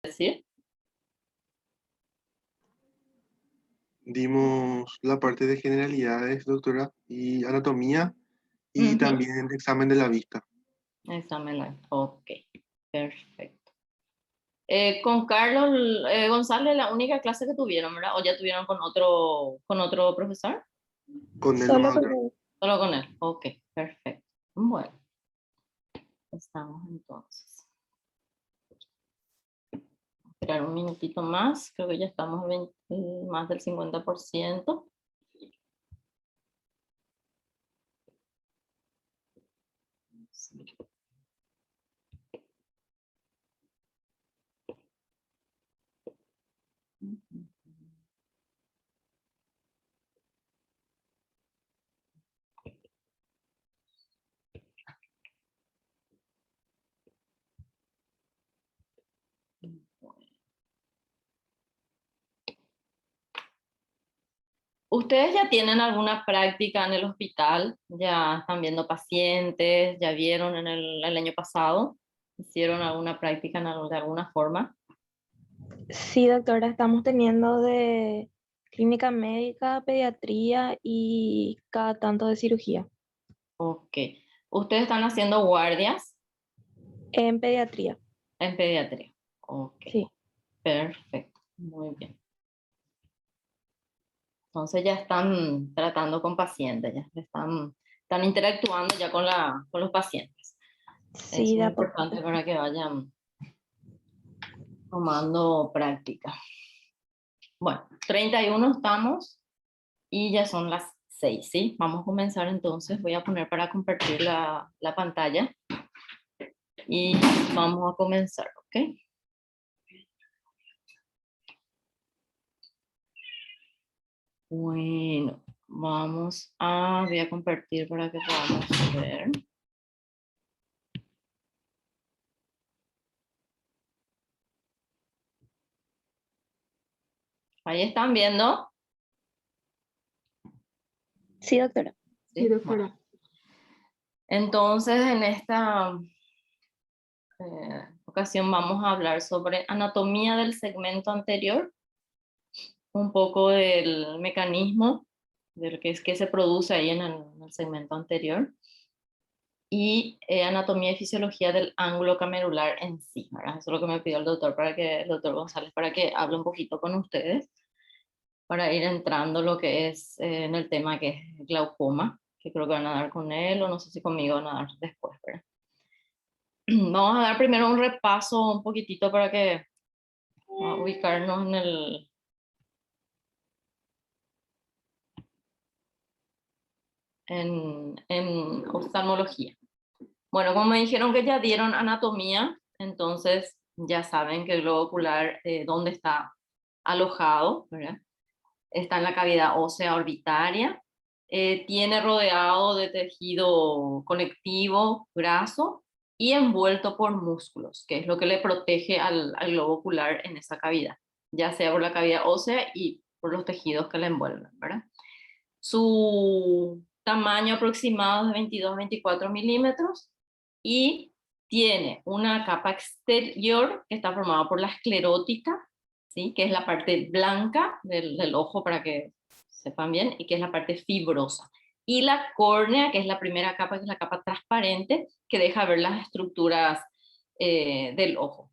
decir? Dimos la parte de generalidades, doctora, y anatomía, y también examen de la vista. Examen, ok, perfecto. Con Carlos González, la única clase que tuvieron, ¿verdad? ¿O ya tuvieron con otro profesor? Con él Solo nomás, con doctora. él. Solo con él, ok, perfecto. Bueno, estamos entonces. Esperar un minutito más, creo que ya estamos más del 50%. Sí. ¿Ustedes ya tienen alguna práctica en el hospital? ¿Ya están viendo pacientes? ¿Ya vieron el año pasado? ¿Hicieron alguna práctica de alguna forma? Sí, doctora, estamos teniendo de clínica médica, pediatría y cada tanto de cirugía. Ok. ¿Ustedes están haciendo guardias En pediatría, en pediatría? Ok, sí. perfecto. Muy bien. Entonces ya están tratando con pacientes, ya están interactuando ya con los pacientes. Sí, Eso de es a poquito. importante para que vayan tomando práctica. Bueno, 31 estamos y ya son las 6, ¿sí? Vamos a comenzar entonces. Voy a poner para compartir la pantalla y vamos a comenzar, ¿ok? Bueno, voy a compartir para que podamos ver. Ahí están viendo. Sí, doctora. Sí, doctora. Entonces, en esta ocasión vamos a hablar sobre anatomía del segmento anterior, un poco del mecanismo del que se produce ahí en el segmento anterior, y anatomía y fisiología del ángulo camerular en sí, ¿verdad? Eso es lo que me pidió el doctor González, para que hable un poquito con ustedes, para ir entrando lo que es en el tema que es glaucoma, que creo que van a dar con él, o no sé si conmigo van a dar después, ¿verdad? Vamos a dar primero un repaso un poquitito para que ubicarnos en oftalmología. Bueno, como me dijeron que ya dieron anatomía, entonces ya saben que el globo ocular, dónde está alojado, ¿verdad? Está en la cavidad ósea orbitaria, tiene rodeado de tejido conectivo graso y envuelto por músculos, que es lo que le protege al globo ocular en esa cavidad, ya sea por la cavidad ósea y por los tejidos que le envuelven, ¿verdad? Su tamaño aproximado es de 22 a 24 milímetros y tiene una capa exterior que está formada por la esclerótica, ¿sí? Que es la parte blanca del ojo, para que sepan bien, y que es la parte fibrosa. Y la córnea, que es la primera capa, que es la capa transparente, que deja ver las estructuras del ojo.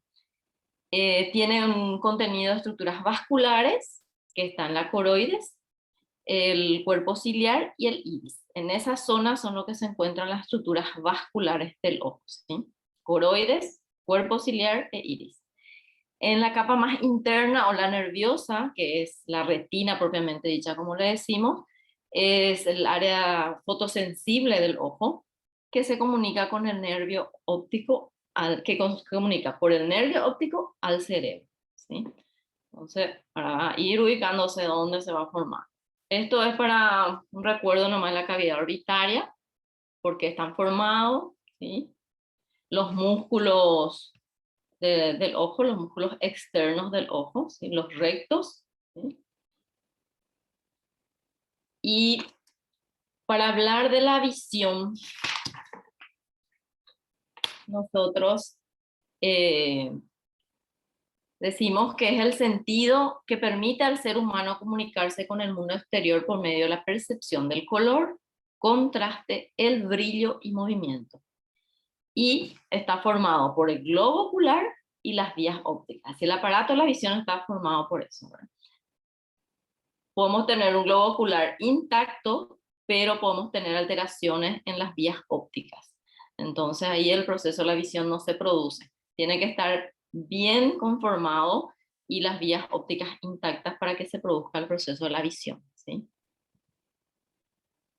Tiene un contenido de estructuras vasculares, que están la coroides, el cuerpo ciliar y el iris. En esa zona son lo que se encuentran las estructuras vasculares del ojo, ¿sí? Coroides, cuerpo ciliar e iris. En la capa más interna o la nerviosa, que es la retina propiamente dicha, como le decimos, es el área fotosensible del ojo, que se comunica con el nervio óptico, que comunica por el nervio óptico al cerebro, ¿sí? Entonces, para ir ubicándose dónde se va a formar. Esto es para un recuerdo nomás de la cavidad orbitaria, porque están formados, ¿sí? Los músculos del ojo, los músculos externos del ojo, ¿sí? Los rectos, ¿sí? Y para hablar de la visión, nosotros Decimos que es el sentido que permite al ser humano comunicarse con el mundo exterior por medio de la percepción del color, contraste, el brillo y movimiento. Y está formado por el globo ocular y las vías ópticas. El aparato de la visión está formado por eso, ¿verdad? Podemos tener un globo ocular intacto, pero podemos tener alteraciones en las vías ópticas. Entonces ahí el proceso de la visión no se produce. Tiene que estar bien conformado y las vías ópticas intactas para que se produzca el proceso de la visión, ¿sí?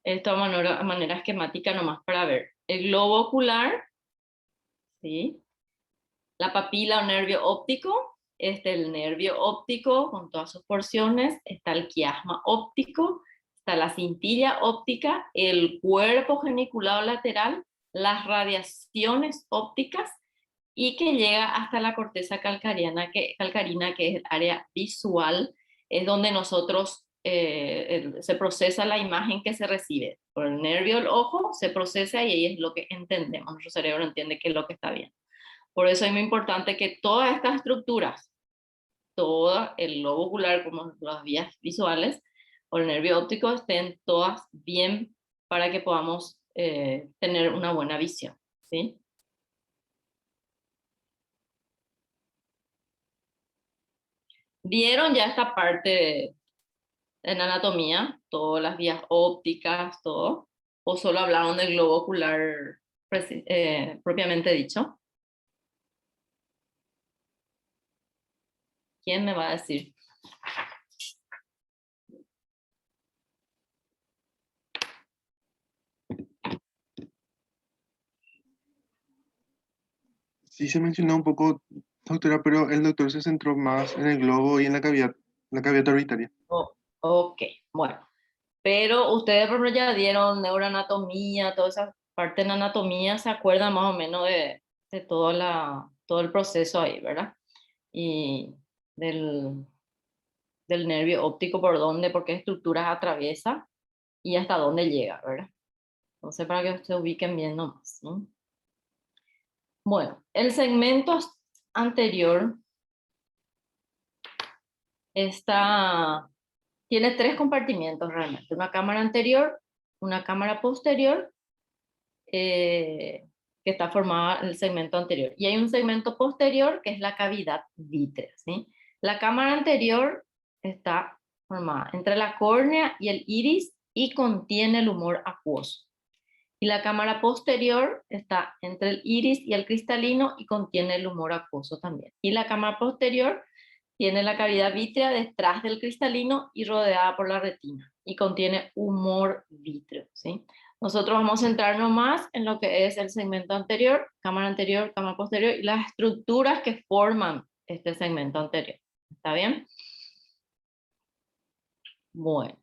Esto de manera esquemática nomás para ver. El globo ocular, ¿sí? La papila o nervio óptico, el nervio óptico con todas sus porciones, está el quiasma óptico, está la cintilla óptica, el cuerpo geniculado lateral, las radiaciones ópticas y que llega hasta la corteza calcarina, que es el área visual, es donde nosotros se procesa la imagen que se recibe. Por el nervio del ojo se procesa y ahí es lo que entendemos, nuestro cerebro entiende qué es lo que está bien. Por eso es muy importante que todas estas estructuras, todo el globo ocular como las vías visuales o el nervio óptico estén todas bien para que podamos tener una buena visión, ¿sí? ¿Vieron ya esta parte en anatomía? Todas las vías ópticas, todo. ¿O solo hablaron del globo ocular propiamente dicho? ¿Quién me va a decir? Sí se mencionó un poco, doctora, pero el doctor se centró más en el globo y en la cavidad orbitaria. Oh, ok, bueno. Pero ustedes, por ejemplo, ya dieron neuroanatomía, toda esa parte en anatomía, se acuerdan más o menos de todo el proceso ahí, ¿verdad? Y del, del nervio óptico, por dónde, por qué estructuras atraviesa y hasta dónde llega, ¿verdad? Entonces, para que se ubiquen bien nomás, ¿sí? Bueno, el segmento anterior tiene tres compartimientos realmente. Una cámara anterior, una cámara posterior, que está formada en el segmento anterior. Y hay un segmento posterior que es la cavidad vítrea, ¿sí? La cámara anterior está formada entre la córnea y el iris y contiene el humor acuoso. Y la cámara posterior está entre el iris y el cristalino y contiene el humor acuoso también. Y la cámara posterior tiene la cavidad vítrea detrás del cristalino y rodeada por la retina y contiene humor vítreo, ¿sí? Nosotros vamos a centrarnos más en lo que es el segmento anterior, cámara posterior y las estructuras que forman este segmento anterior. ¿Está bien? Bueno,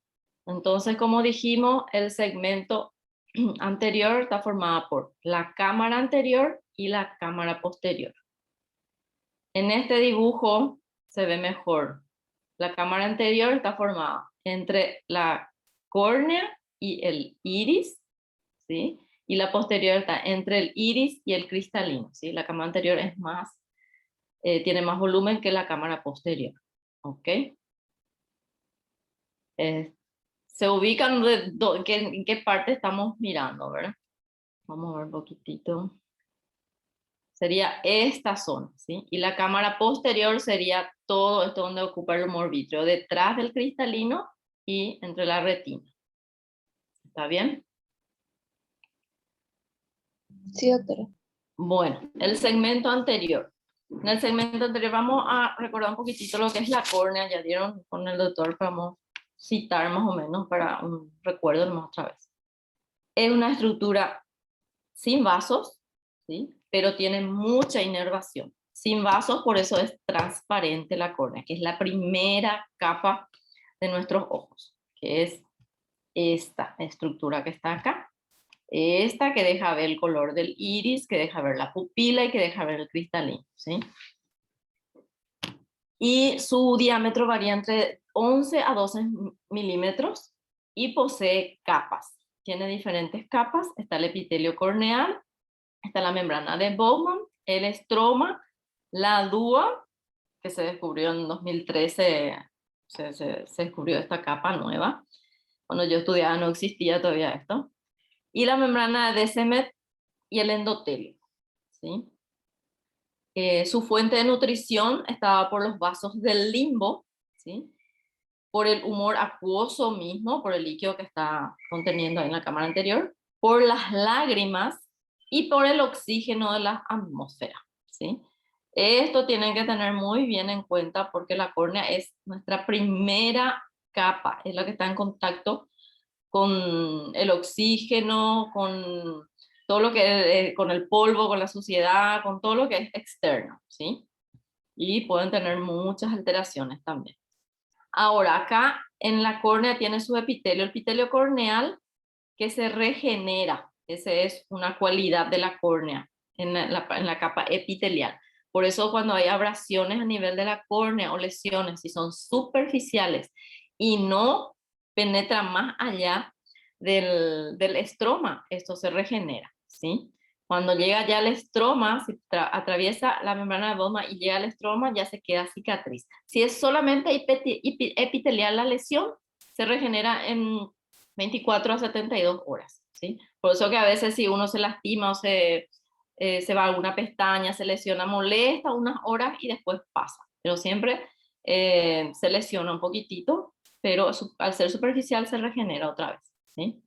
entonces como dijimos, el segmento anterior está formada por la cámara anterior y la cámara posterior. En este dibujo se ve mejor. La cámara anterior está formada entre la córnea y el iris, ¿sí? Y la posterior está entre el iris y el cristalino, ¿sí? La cámara anterior es tiene más volumen que la cámara posterior, ¿ok? Se ubican en qué parte estamos mirando, ¿verdad? Vamos a ver un poquitito. Sería esta zona, ¿sí? Y la cámara posterior sería todo esto donde ocupa el humor vítreo, detrás del cristalino y entre la retina. ¿Está bien? Sí, doctora. Bueno, el segmento anterior. En el segmento anterior vamos a recordar un poquitito lo que es la córnea. Ya dieron con el doctor, vamos a citar más o menos para un recuerdo más otra vez. Es una estructura sin vasos, ¿sí? Pero tiene mucha inervación. Sin vasos, por eso es transparente la córnea, que es la primera capa de nuestros ojos, que es esta estructura que está acá. Esta que deja ver el color del iris, que deja ver la pupila y que deja ver el cristalino, ¿sí? Y su diámetro varía entre 11 a 12 milímetros y posee capas. Tiene diferentes capas. Está el epitelio corneal, está la membrana de Bowman, el estroma, la dúa que se descubrió en 2013, se descubrió esta capa nueva. Cuando yo estudiaba no existía todavía esto. Y la membrana de Descemet y el endotelio, ¿sí? Su fuente de nutrición estaba por los vasos del limbo, ¿sí? Por el humor acuoso mismo, por el líquido que está conteniendo ahí en la cámara anterior, por las lágrimas y por el oxígeno de la atmósfera, ¿sí? Esto tienen que tener muy bien en cuenta porque la córnea es nuestra primera capa, es la que está en contacto con el oxígeno, con todo lo que, con el polvo, con la suciedad, con todo lo que es externo, ¿sí? Y pueden tener muchas alteraciones también. Ahora, acá en la córnea tiene su epitelio, el epitelio corneal que se regenera. Esa es una cualidad de la córnea en la capa epitelial. Por eso cuando hay abrasiones a nivel de la córnea o lesiones, si son superficiales y no penetran más allá del estroma, esto se regenera, ¿sí? Cuando llega ya al estroma, si atraviesa la membrana de Bowman y llega al estroma, ya se queda cicatriz. Si es solamente epitelial la lesión, se regenera en 24 a 72 horas, ¿sí? Por eso que a veces si uno se lastima o se va a alguna pestaña, se lesiona, molesta unas horas y después pasa. Pero siempre se lesiona un poquitito, pero al ser superficial se regenera otra vez, ¿sí?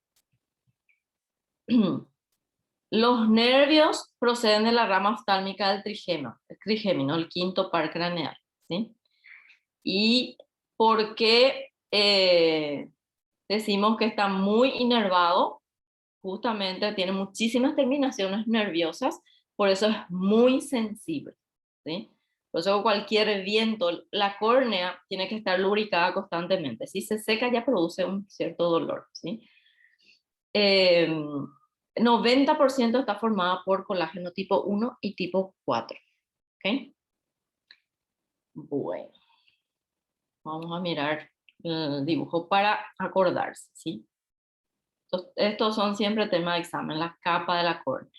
Los nervios proceden de la rama oftálmica del trigémino, el quinto par craneal, ¿sí? ¿Y por qué decimos que está muy inervado? Justamente tiene muchísimas terminaciones nerviosas, por eso es muy sensible, ¿sí? Por eso cualquier viento, la córnea tiene que estar lubricada constantemente. Si se seca ya produce un cierto dolor, ¿sí? 90% está formada por colágeno tipo 1 y tipo 4. ¿Okay? Bueno, vamos a mirar el dibujo para acordarse, ¿sí? Estos son siempre temas de examen, la capa de la córnea.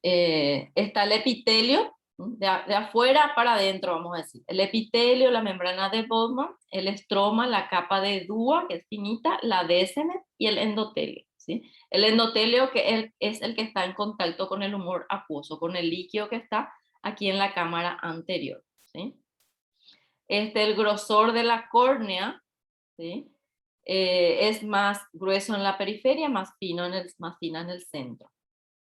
Está el epitelio, de afuera para adentro, vamos a decir. El epitelio, la membrana de Bowman, el estroma, la capa de Dua, que es finita, la Descemet y el endotelio, ¿sí? El endotelio que es el que está en contacto con el humor acuoso, con el líquido que está aquí en la cámara anterior, ¿sí? El grosor de la córnea, ¿sí? Es más grueso en la periferia, más fina en el centro.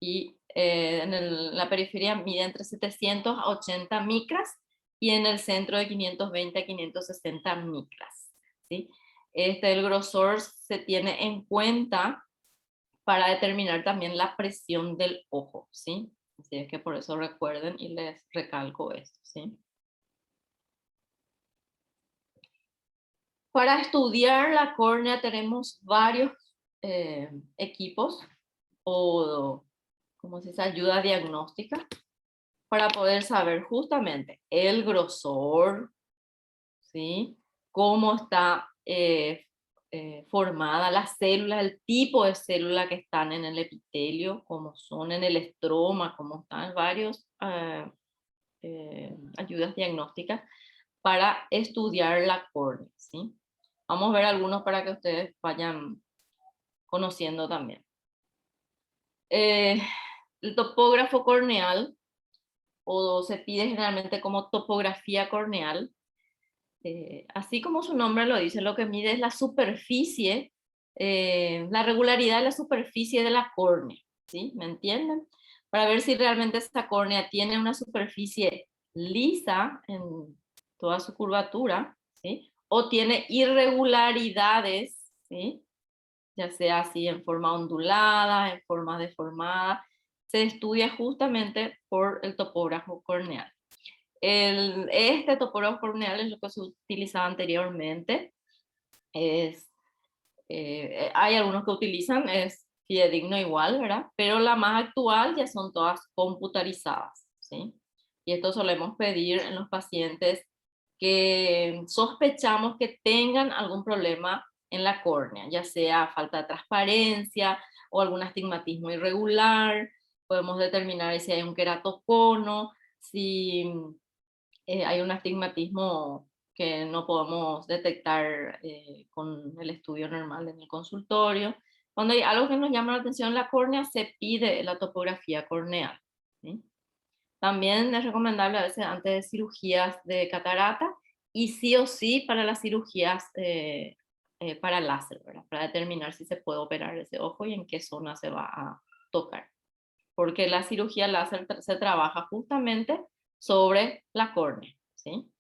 Y la periferia mide entre 700 a 80 micras y en el centro de 520 a 560 micras, ¿sí? El grosor se tiene en cuenta para determinar también la presión del ojo, ¿sí? Así es que por eso recuerden y les recalco esto, ¿sí? Para estudiar la córnea tenemos varios equipos o, como se dice, ayuda diagnóstica para poder saber justamente el grosor, ¿sí? Cómo está formada las células, el tipo de célula que están en el epitelio, cómo son en el estroma, cómo están varios ayudas diagnósticas para estudiar la córnea, ¿sí? Vamos a ver algunos para que ustedes vayan conociendo también. El topógrafo corneal, o se pide generalmente como topografía corneal, así como su nombre lo dice, lo que mide es la superficie, la regularidad de la superficie de la córnea, ¿sí? ¿Me entienden? Para ver si realmente esta córnea tiene una superficie lisa en toda su curvatura, ¿sí? O tiene irregularidades, ¿sí? Ya sea así en forma ondulada, en forma deformada, se estudia justamente por el topógrafo corneal. Este topógrafo corneal es lo que se utilizaba anteriormente. Hay algunos que utilizan, es fidedigno igual, ¿verdad? Pero la más actual ya son todas computarizadas, ¿sí? Y esto solemos pedir en los pacientes que sospechamos que tengan algún problema en la córnea, ya sea falta de transparencia o algún astigmatismo irregular. Podemos determinar si hay un queratocono, si hay un astigmatismo que no podemos detectar con el estudio normal en el consultorio. Cuando hay algo que nos llama la atención en la córnea, se pide la topografía corneal, ¿sí? También es recomendable a veces antes de cirugías de catarata y sí o sí para las cirugías para láser, ¿verdad? Para determinar si se puede operar ese ojo y en qué zona se va a tocar. Porque la cirugía láser se trabaja justamente sobre la córnea, ¿sí?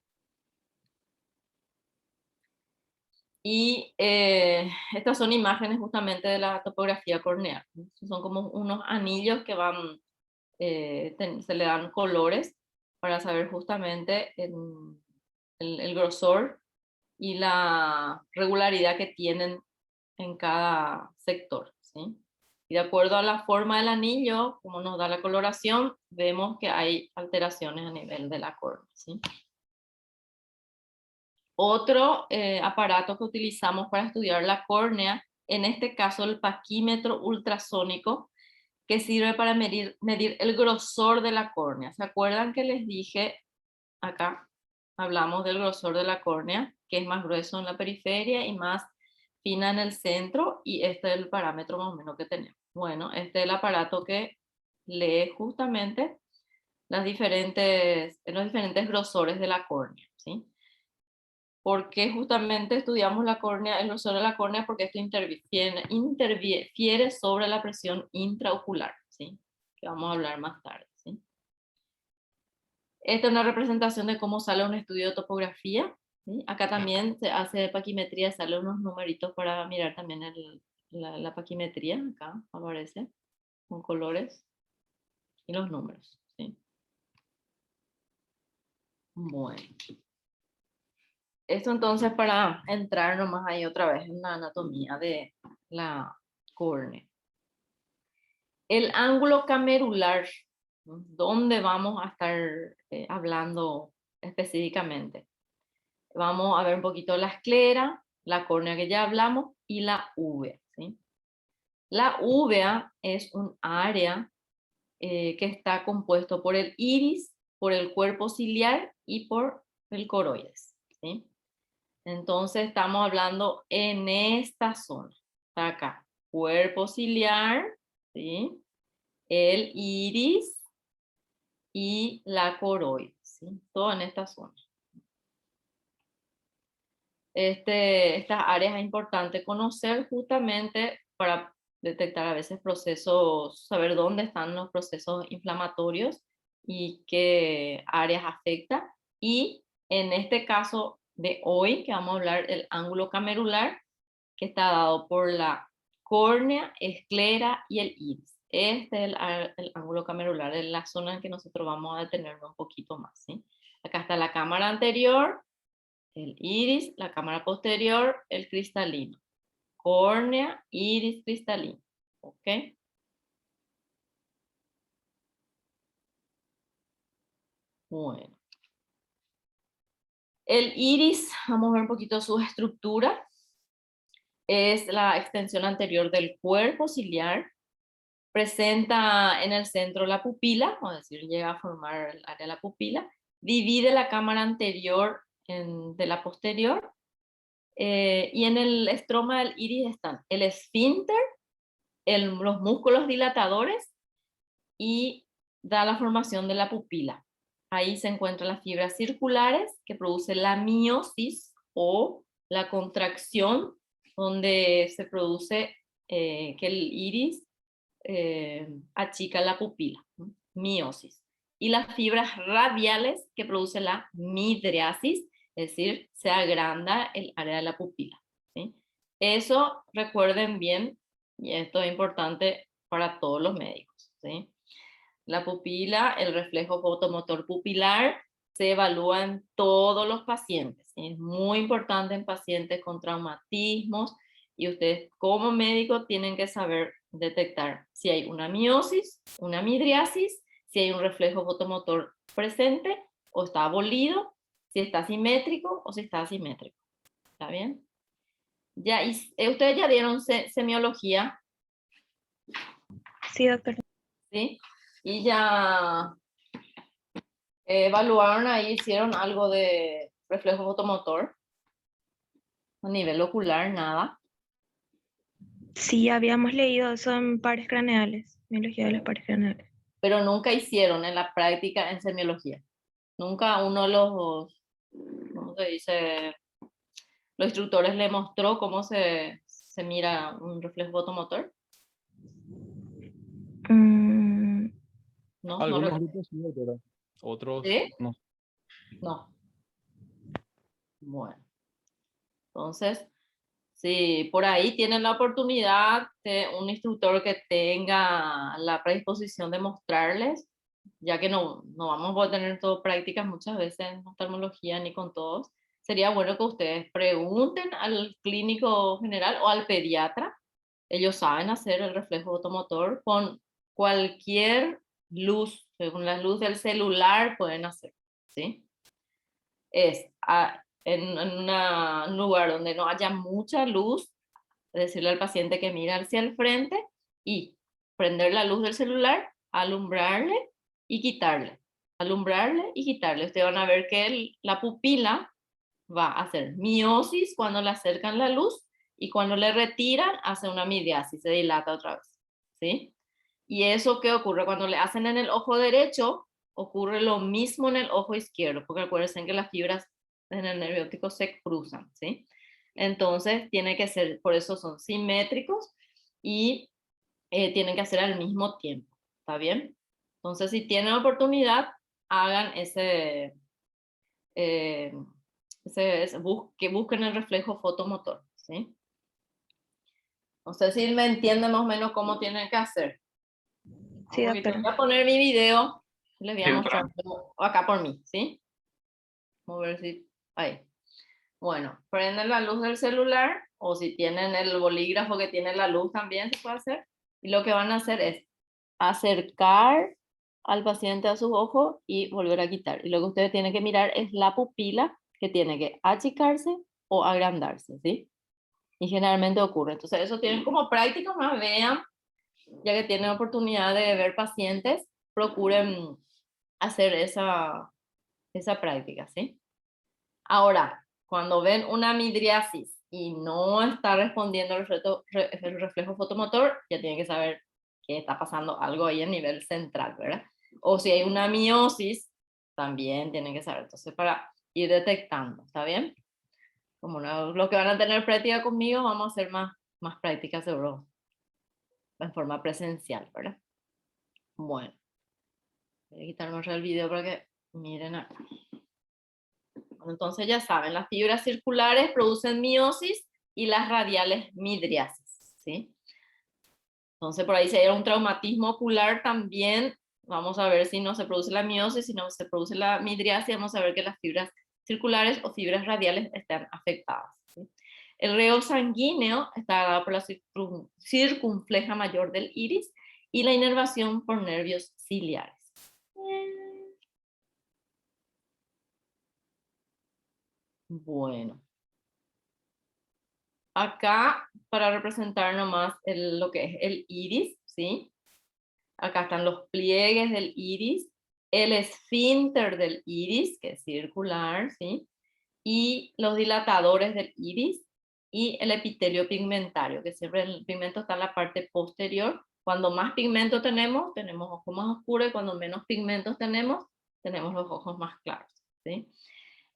Y estas son imágenes justamente de la topografía corneal. Son como unos anillos que van, se le dan colores para saber justamente el grosor y la regularidad que tienen en cada sector, ¿sí? Y de acuerdo a la forma del anillo, como nos da la coloración, vemos que hay alteraciones a nivel de la córnea, ¿sí? Otro aparato que utilizamos para estudiar la córnea, en este caso el paquímetro ultrasónico, que sirve para medir el grosor de la córnea. ¿Se acuerdan que les dije acá? Hablamos del grosor de la córnea, que es más grueso en la periferia y más fina en el centro, y este es el parámetro más o menos que tenemos. Bueno, este es el aparato que lee justamente los diferentes grosores de la córnea, ¿sí? Porque justamente estudiamos la córnea, el grosor de la córnea, porque esto interfiere sobre la presión intraocular, ¿sí? Que vamos a hablar más tarde, ¿sí? Esta es una representación de cómo sale un estudio de topografía, ¿sí? Acá también se hace paquimetría, salen unos numeritos para mirar también la paquimetría, acá aparece con colores y los números, ¿sí? Bueno. Esto entonces para entrar nomás ahí otra vez en la anatomía de la córnea. El ángulo camerular, ¿no? ¿Dónde vamos a estar hablando específicamente? Vamos a ver un poquito la esclera, la córnea que ya hablamos y la úvea, ¿sí? La úvea es un área que está compuesto por el iris, por el cuerpo ciliar y por el coroides, ¿sí? Entonces estamos hablando en esta zona, está acá, cuerpo ciliar, ¿sí? El iris y la coroides, ¿sí? Todo en esta zona. Estas áreas es importante conocer justamente para detectar a veces procesos, saber dónde están los procesos inflamatorios y qué áreas afecta. Y en este caso de hoy, que vamos a hablar del ángulo camerular, que está dado por la córnea, esclera y el iris. Este es el ángulo camerular, es la zona en que nosotros vamos a detenernos un poquito más, ¿sí? Acá está la cámara anterior, el iris, la cámara posterior, el cristalino. Córnea, iris, cristalino. ¿Ok? Bueno. El iris, vamos a ver un poquito su estructura. Es la extensión anterior del cuerpo ciliar. Presenta en el centro la pupila, es decir, llega a formar el área de la pupila. Divide la cámara anterior de la posterior. Y en el estroma del iris están el esfínter, los músculos dilatadores y da la formación de la pupila. Ahí se encuentran las fibras circulares que produce la miosis o la contracción, donde se produce que el iris achica la pupila, ¿no? Miosis. Y las fibras radiales que produce la midriasis, es decir, se agranda el área de la pupila, ¿sí? Eso recuerden bien, y esto es importante para todos los médicos, ¿sí? La pupila, el reflejo fotomotor pupilar, se evalúa en todos los pacientes. Es muy importante en pacientes con traumatismos y ustedes como médico tienen que saber detectar si hay una miosis, una midriasis, si hay un reflejo fotomotor presente o está abolido, si está simétrico o si está asimétrico. ¿Está bien? Ya, y ustedes ya dieron semiología, Sí, doctor. ¿sí? Y ya Evaluaron ahí, hicieron algo de reflejo fotomotor. A nivel ocular, nada. Sí, habíamos leído eso en pares craneales, biología de los pares craneales. Pero nunca hicieron en la práctica en semiología. Nunca uno de los, ¿cómo se dice? Los instructores le mostró cómo se mira un reflejo fotomotor. Mm, No, no Algunos recuerdo. grupos sí, doctora. Otros ¿Sí? no. No. Bueno, entonces, si por ahí tienen la oportunidad de un instructor que tenga la predisposición de mostrarles, ya que no vamos a poder tener todo prácticas muchas veces en oftalmología ni con todos, sería bueno que ustedes pregunten al clínico general o al pediatra. Ellos saben hacer el reflejo automotor con cualquier luz, con la luz del celular pueden hacer, ¿sí? En un lugar donde no haya mucha luz, decirle al paciente que mire hacia el frente y prender la luz del celular, alumbrarle y quitarle. Alumbrarle y quitarle. Ustedes van a ver que la pupila va a hacer miosis cuando le acercan la luz y cuando le retiran hace una midriasis, se dilata otra vez. ¿Sí? Y eso que ocurre cuando le hacen en el ojo derecho, ocurre lo mismo en el ojo izquierdo, porque acuérdense que las fibras en el nervio óptico se cruzan, ¿sí? Entonces tiene que ser, por eso son simétricos y tienen que hacer al mismo tiempo, ¿está bien? Entonces si tienen oportunidad, hagan busquen el reflejo fotomotor, ¿sí? No sé si me entienden más o menos cómo tienen que hacer. sí, Un poquito. doctora. Voy a poner mi video, les voy a Sí, mostrar acá por mí, ¿sí? Vamos a ver si, ahí. Bueno, prenden la luz del celular o si tienen el bolígrafo que tiene la luz también se puede hacer. Y lo que van a hacer es acercar al paciente a sus ojos y volver a quitar. Y lo que ustedes tienen que mirar es la pupila que tiene que achicarse o agrandarse, ¿sí? Y generalmente ocurre. Entonces eso tienen como práctica, más vean, ya que tienen oportunidad de ver pacientes, procuren hacer esa práctica, ¿sí? Ahora, cuando ven una midriasis y no está respondiendo el reflejo fotomotor, ya tienen que saber que está pasando algo ahí a nivel central, ¿verdad? O si hay una miosis, también tienen que saber. Entonces, para ir detectando, ¿está bien? Como lo que van a tener práctica conmigo, vamos a hacer más prácticas seguro en forma presencial, ¿verdad? Bueno, voy a quitarnos el video para que miren acá. Entonces ya saben, las fibras circulares producen miosis y las radiales midriasis, ¿sí? Entonces por ahí si hay un traumatismo ocular también, vamos a ver si no se produce la miosis, si no se produce la midriasis, vamos a ver que las fibras circulares o fibras radiales están afectadas, ¿sí? El riego sanguíneo está dado por la circunfleja mayor del iris y la inervación por nervios ciliares. Bueno. Acá, para representar nomás lo que es el iris, ¿sí? Acá están los pliegues del iris, el esfínter del iris, que es circular, ¿sí? Y los dilatadores del iris y el epitelio pigmentario, que siempre el pigmento está en la parte posterior. Cuando más pigmento tenemos ojos más oscuros, y cuando menos pigmentos tenemos los ojos más claros, ¿sí?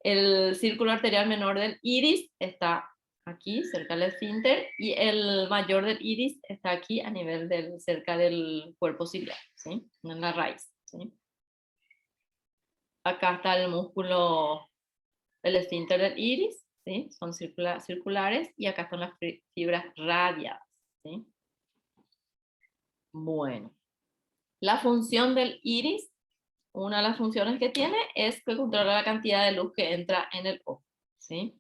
El círculo arterial menor del iris está aquí, cerca del esfínter, y el mayor del iris está aquí a nivel cerca del cuerpo ciliar, ¿sí? En la raíz, ¿sí? Acá está el músculo, el esfínter del iris, ¿sí? Son circulares, y acá están las fibras radiadas, ¿sí? Bueno, la función del iris, una de las funciones que tiene es que controla la cantidad de luz que entra en el ojo, ¿sí?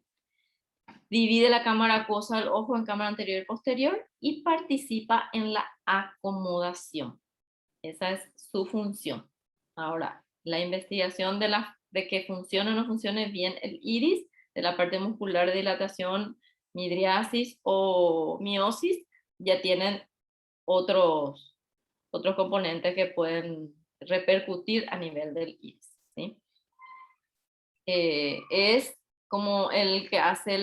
Divide la cámara acuosa del ojo en cámara anterior y posterior y participa en la acomodación. Esa es su función. Ahora, la investigación de que funcione o no funcione bien el iris, de la parte muscular de dilatación, midriasis o miosis, ya tienen otros componentes que pueden repercutir a nivel del iris. ¿sí? Es como el que hace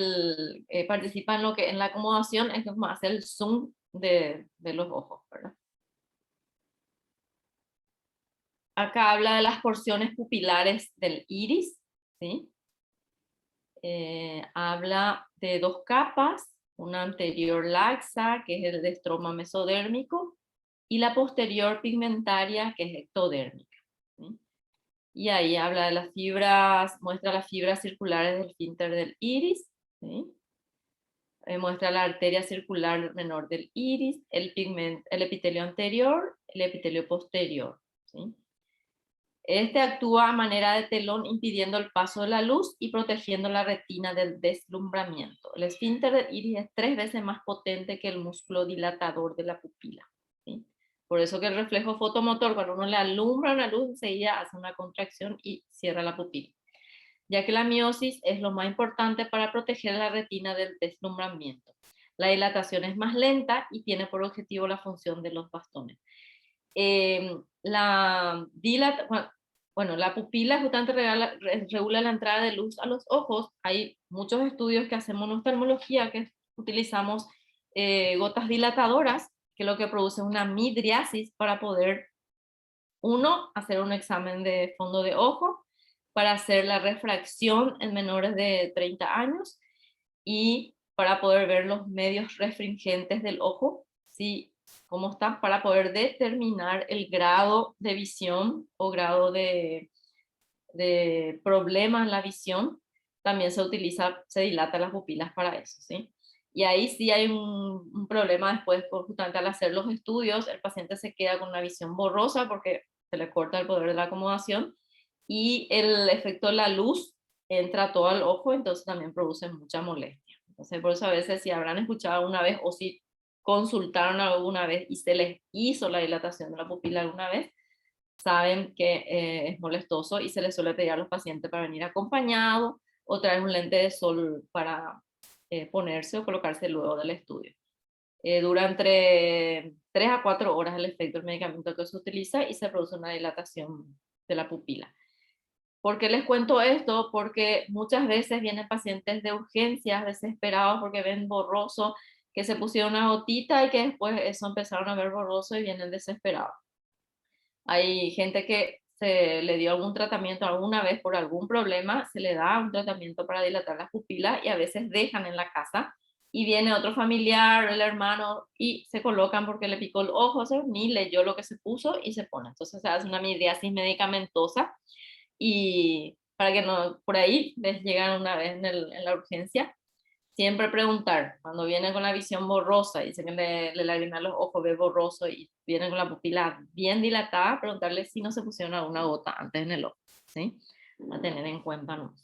participa en lo que en la acomodación, es como hace el zoom de los ojos, ¿verdad? Acá habla de las porciones pupilares del iris, ¿sí? Habla de dos capas, una anterior laxa, que es el estroma mesodérmico, y la posterior pigmentaria, que es ectodérmica, ¿sí? Y ahí habla de las fibras, muestra las fibras circulares del esfínter del iris, ¿sí? Muestra la arteria circular menor del iris, el epitelio anterior, el epitelio posterior, ¿sí? Este actúa a manera de telón impidiendo el paso de la luz y protegiendo la retina del deslumbramiento. El esfínter del iris es 3 veces más potente que el músculo dilatador de la pupila, ¿sí? Por eso que el reflejo fotomotor, cuando uno le alumbra una luz, enseguida hace una contracción y cierra la pupila, ya que la miosis es lo más importante para proteger la retina del deslumbramiento. La dilatación es más lenta y tiene por objetivo la función de los bastones. La pupila justamente regula la entrada de luz a los ojos. Hay muchos estudios que hacemos en oftalmología que utilizamos gotas dilatadoras, que lo que produce es una midriasis para poder, uno, hacer un examen de fondo de ojo, para hacer la refracción en menores de 30 años y para poder ver los medios restringentes del ojo, ¿sí? Cómo están, para poder determinar el grado de visión o grado de problema en la visión. También se dilata las pupilas para eso, ¿sí? Y ahí sí hay un problema después, justamente al hacer los estudios, el paciente se queda con una visión borrosa porque se le corta el poder de la acomodación y el efecto de la luz entra todo al ojo, entonces también produce mucha molestia. Entonces por eso a veces si habrán escuchado alguna vez o si consultaron alguna vez y se les hizo la dilatación de la pupila alguna vez, saben que es molestoso y se les suele pedir a los pacientes para venir acompañado o traer un lente de sol para ponerse o colocarse luego del estudio. Dura entre 3 a 4 horas el efecto del medicamento que se utiliza y se produce una dilatación de la pupila. ¿Por qué les cuento esto? Porque muchas veces vienen pacientes de urgencias desesperados porque ven borroso, que se pusieron una gotita y que después eso empezaron a ver borroso y vienen desesperados. Hay gente que se le dio algún tratamiento alguna vez por algún problema, se le da un tratamiento para dilatar las pupilas y a veces dejan en la casa y viene otro familiar, el hermano, y se colocan porque le picó el ojo, o sea, ni leyó lo que se puso y se pone. Entonces se hace una midriasis medicamentosa y para que no, por ahí les llegan una vez en la urgencia, siempre preguntar, cuando vienen con la visión borrosa y dicen que le lagriman los ojos, ve borroso y vienen con la pupila bien dilatada, preguntarle si no se pusieron alguna gota antes en el ojo, ¿sí? A tener en cuenta, ¿no?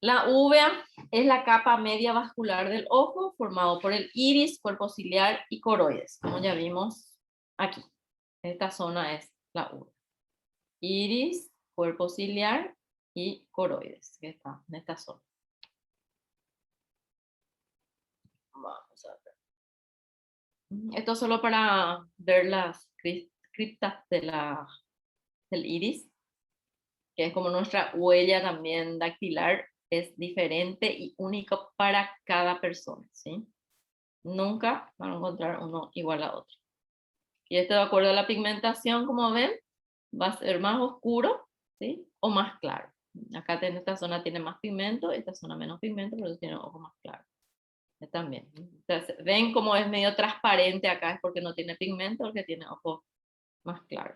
La uvea es la capa media vascular del ojo, formado por el iris, cuerpo ciliar y coroides, como ya vimos aquí. Esta zona es la uvea. Iris, cuerpo ciliar y coroides, que está en esta zona. Vamos a ver. Esto solo para ver las criptas del iris, que es como nuestra huella también dactilar, es diferente y único para cada persona, ¿sí? Nunca van a encontrar uno igual a otro. Y esto de acuerdo a la pigmentación, como ven, va a ser más oscuro, ¿sí? O más claro. Acá en esta zona tiene más pigmento, esta zona menos pigmento, pero tiene ojo más claro. También. Entonces, ven cómo es medio transparente acá, es porque no tiene pigmento, porque tiene ojo más claro.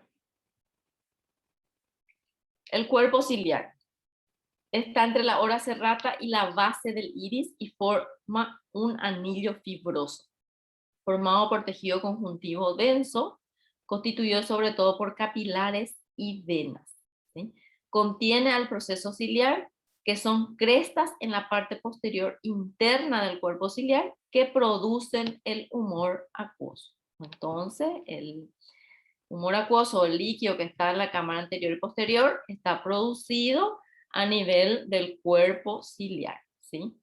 El cuerpo ciliar está entre la ora serrata y la base del iris y forma un anillo fibroso, formado por tejido conjuntivo denso, constituido sobre todo por capilares y venas, ¿sí? Contiene al proceso ciliar, que son crestas en la parte posterior interna del cuerpo ciliar que producen el humor acuoso. Entonces, el humor acuoso, el líquido que está en la cámara anterior y posterior, está producido a nivel del cuerpo ciliar, ¿sí?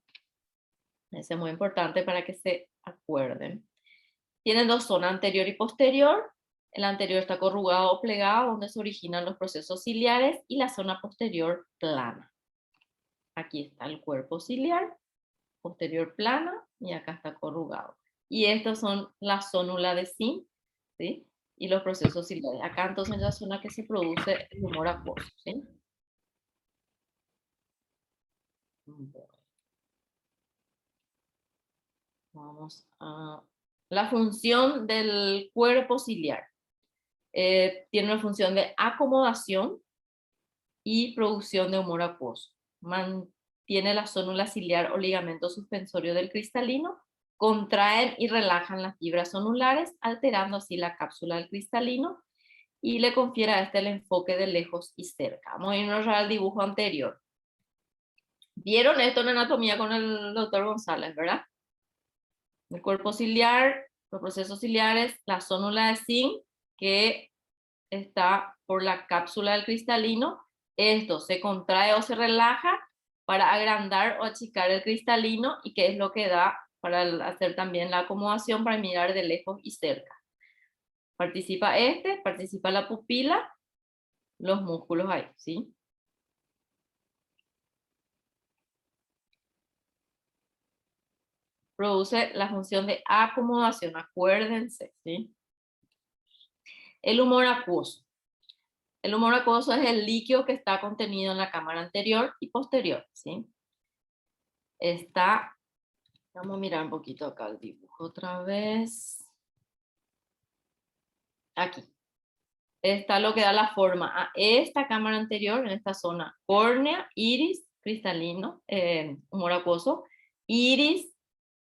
Eso es muy importante para que se acuerden. Tiene dos zonas, anterior y posterior. El anterior está corrugado o plegado, donde se originan los procesos ciliares, y la zona posterior plana. Aquí está el cuerpo ciliar, posterior plana, y acá está corrugado. Y estas son las zónulas de zinc, ¿sí? Y los procesos ciliares. Acá entonces es la zona que se produce el humor acuoso, ¿sí? Vamos a la función del cuerpo ciliar. Tiene una función de acomodación y producción de humor acuoso. Mantiene la zónula ciliar o ligamento suspensorio del cristalino, contraen y relajan las fibras zonulares, alterando así la cápsula del cristalino, y le confiere a este el enfoque de lejos y cerca. Vamos a irnos al dibujo anterior. ¿Vieron esto en anatomía con el doctor González, verdad? El cuerpo ciliar, los procesos ciliares, la zónula de zinc, que está por la cápsula del cristalino. Esto se contrae o se relaja para agrandar o achicar el cristalino, y que es lo que da para hacer también la acomodación para mirar de lejos y cerca. Participa la pupila, los músculos ahí, ¿sí? Produce la función de acomodación, acuérdense, ¿sí? El humor acuoso. El humor acuoso es el líquido que está contenido en la cámara anterior y posterior, ¿sí? Vamos a mirar un poquito acá el dibujo otra vez. Aquí. Está lo que da la forma a esta cámara anterior, en esta zona: córnea, iris, cristalino, humor acuoso, iris,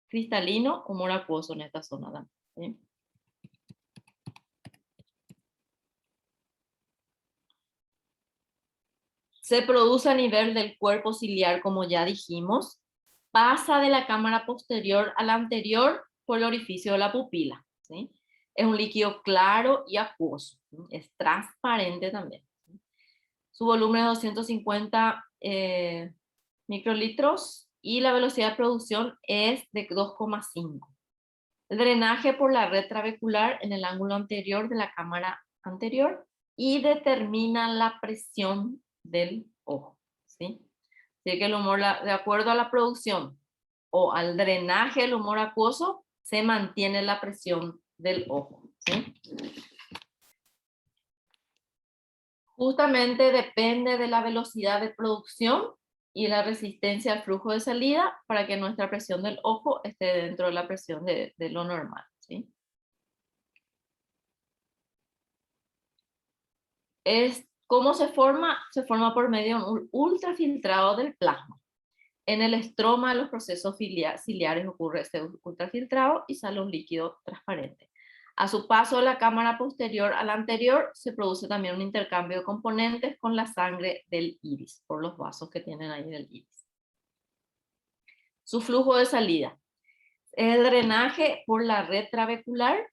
cristalino, humor acuoso en esta zona también, ¿sí? Se produce a nivel del cuerpo ciliar, como ya dijimos, pasa de la cámara posterior a la anterior por el orificio de la pupila, ¿sí? Es un líquido claro y acuoso, ¿sí? Es transparente también. Su volumen es 250 microlitros y la velocidad de producción es de 2,5. El drenaje por la red trabecular en el ángulo anterior de la cámara anterior, y determina la presión del ojo, ¿sí? Así que el humor, de acuerdo a la producción o al drenaje del humor acuoso, se mantiene la presión del ojo, ¿sí? Justamente depende de la velocidad de producción y la resistencia al flujo de salida para que nuestra presión del ojo esté dentro de la presión de lo normal, ¿sí? ¿Cómo se forma? Se forma por medio de un ultrafiltrado del plasma. En el estroma de los procesos ciliares ocurre este ultrafiltrado y sale un líquido transparente. A su paso de la cámara posterior a la anterior, se produce también un intercambio de componentes con la sangre del iris, por los vasos que tienen ahí del iris. Su flujo de salida. El drenaje por la red trabecular,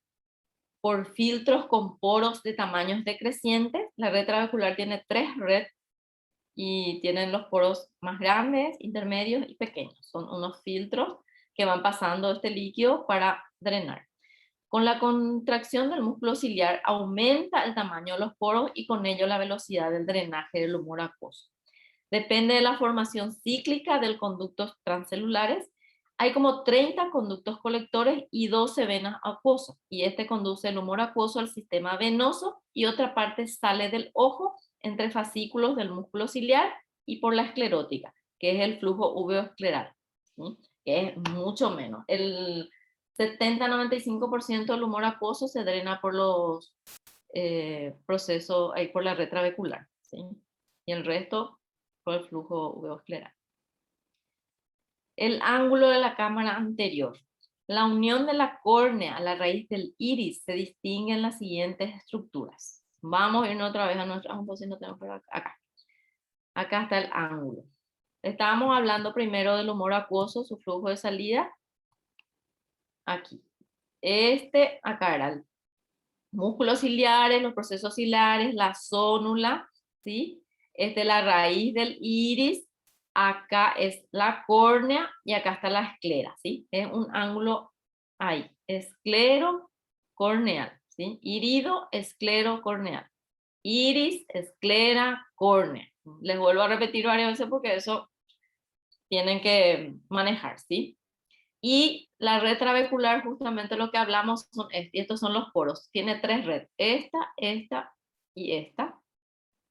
por filtros con poros de tamaños decrecientes. La red trabecular tiene 3 redes y tienen los poros más grandes, intermedios y pequeños. Son unos filtros que van pasando este líquido para drenar. Con la contracción del músculo ciliar aumenta el tamaño de los poros y con ello la velocidad del drenaje del humor acuoso. Depende de la formación cíclica de conductos transcelulares. Hay como 30 conductos colectores y 12 venas acuosas, y este conduce el humor acuoso al sistema venoso, y otra parte sale del ojo entre fascículos del músculo ciliar y por la esclerótica, que es el flujo uveoescleral, ¿sí? Que es mucho menos. El 70-95% del humor acuoso se drena por los procesos, por la red trabecular, ¿sí? Y el resto por el flujo uveoescleral. El ángulo de la cámara anterior. La unión de la córnea a la raíz del iris se distingue en las siguientes estructuras. Vamos a ir otra vez a nuestro, si no tenemos por acá. Acá está el ángulo. Estábamos hablando primero del humor acuoso, su flujo de salida. Aquí. Acá era el músculos ciliares, los procesos ciliares, la zónula, ¿sí? La raíz del iris. Acá es la córnea y acá está la esclera, ¿sí? Es un ángulo ahí, esclero corneal, ¿sí? Irido, esclero, corneal. Iris, esclera, córnea. Les vuelvo a repetir varias veces porque eso tienen que manejar, ¿sí? Y la red trabecular, justamente lo que hablamos, y estos son los poros. Tiene 3 redes, esta y esta.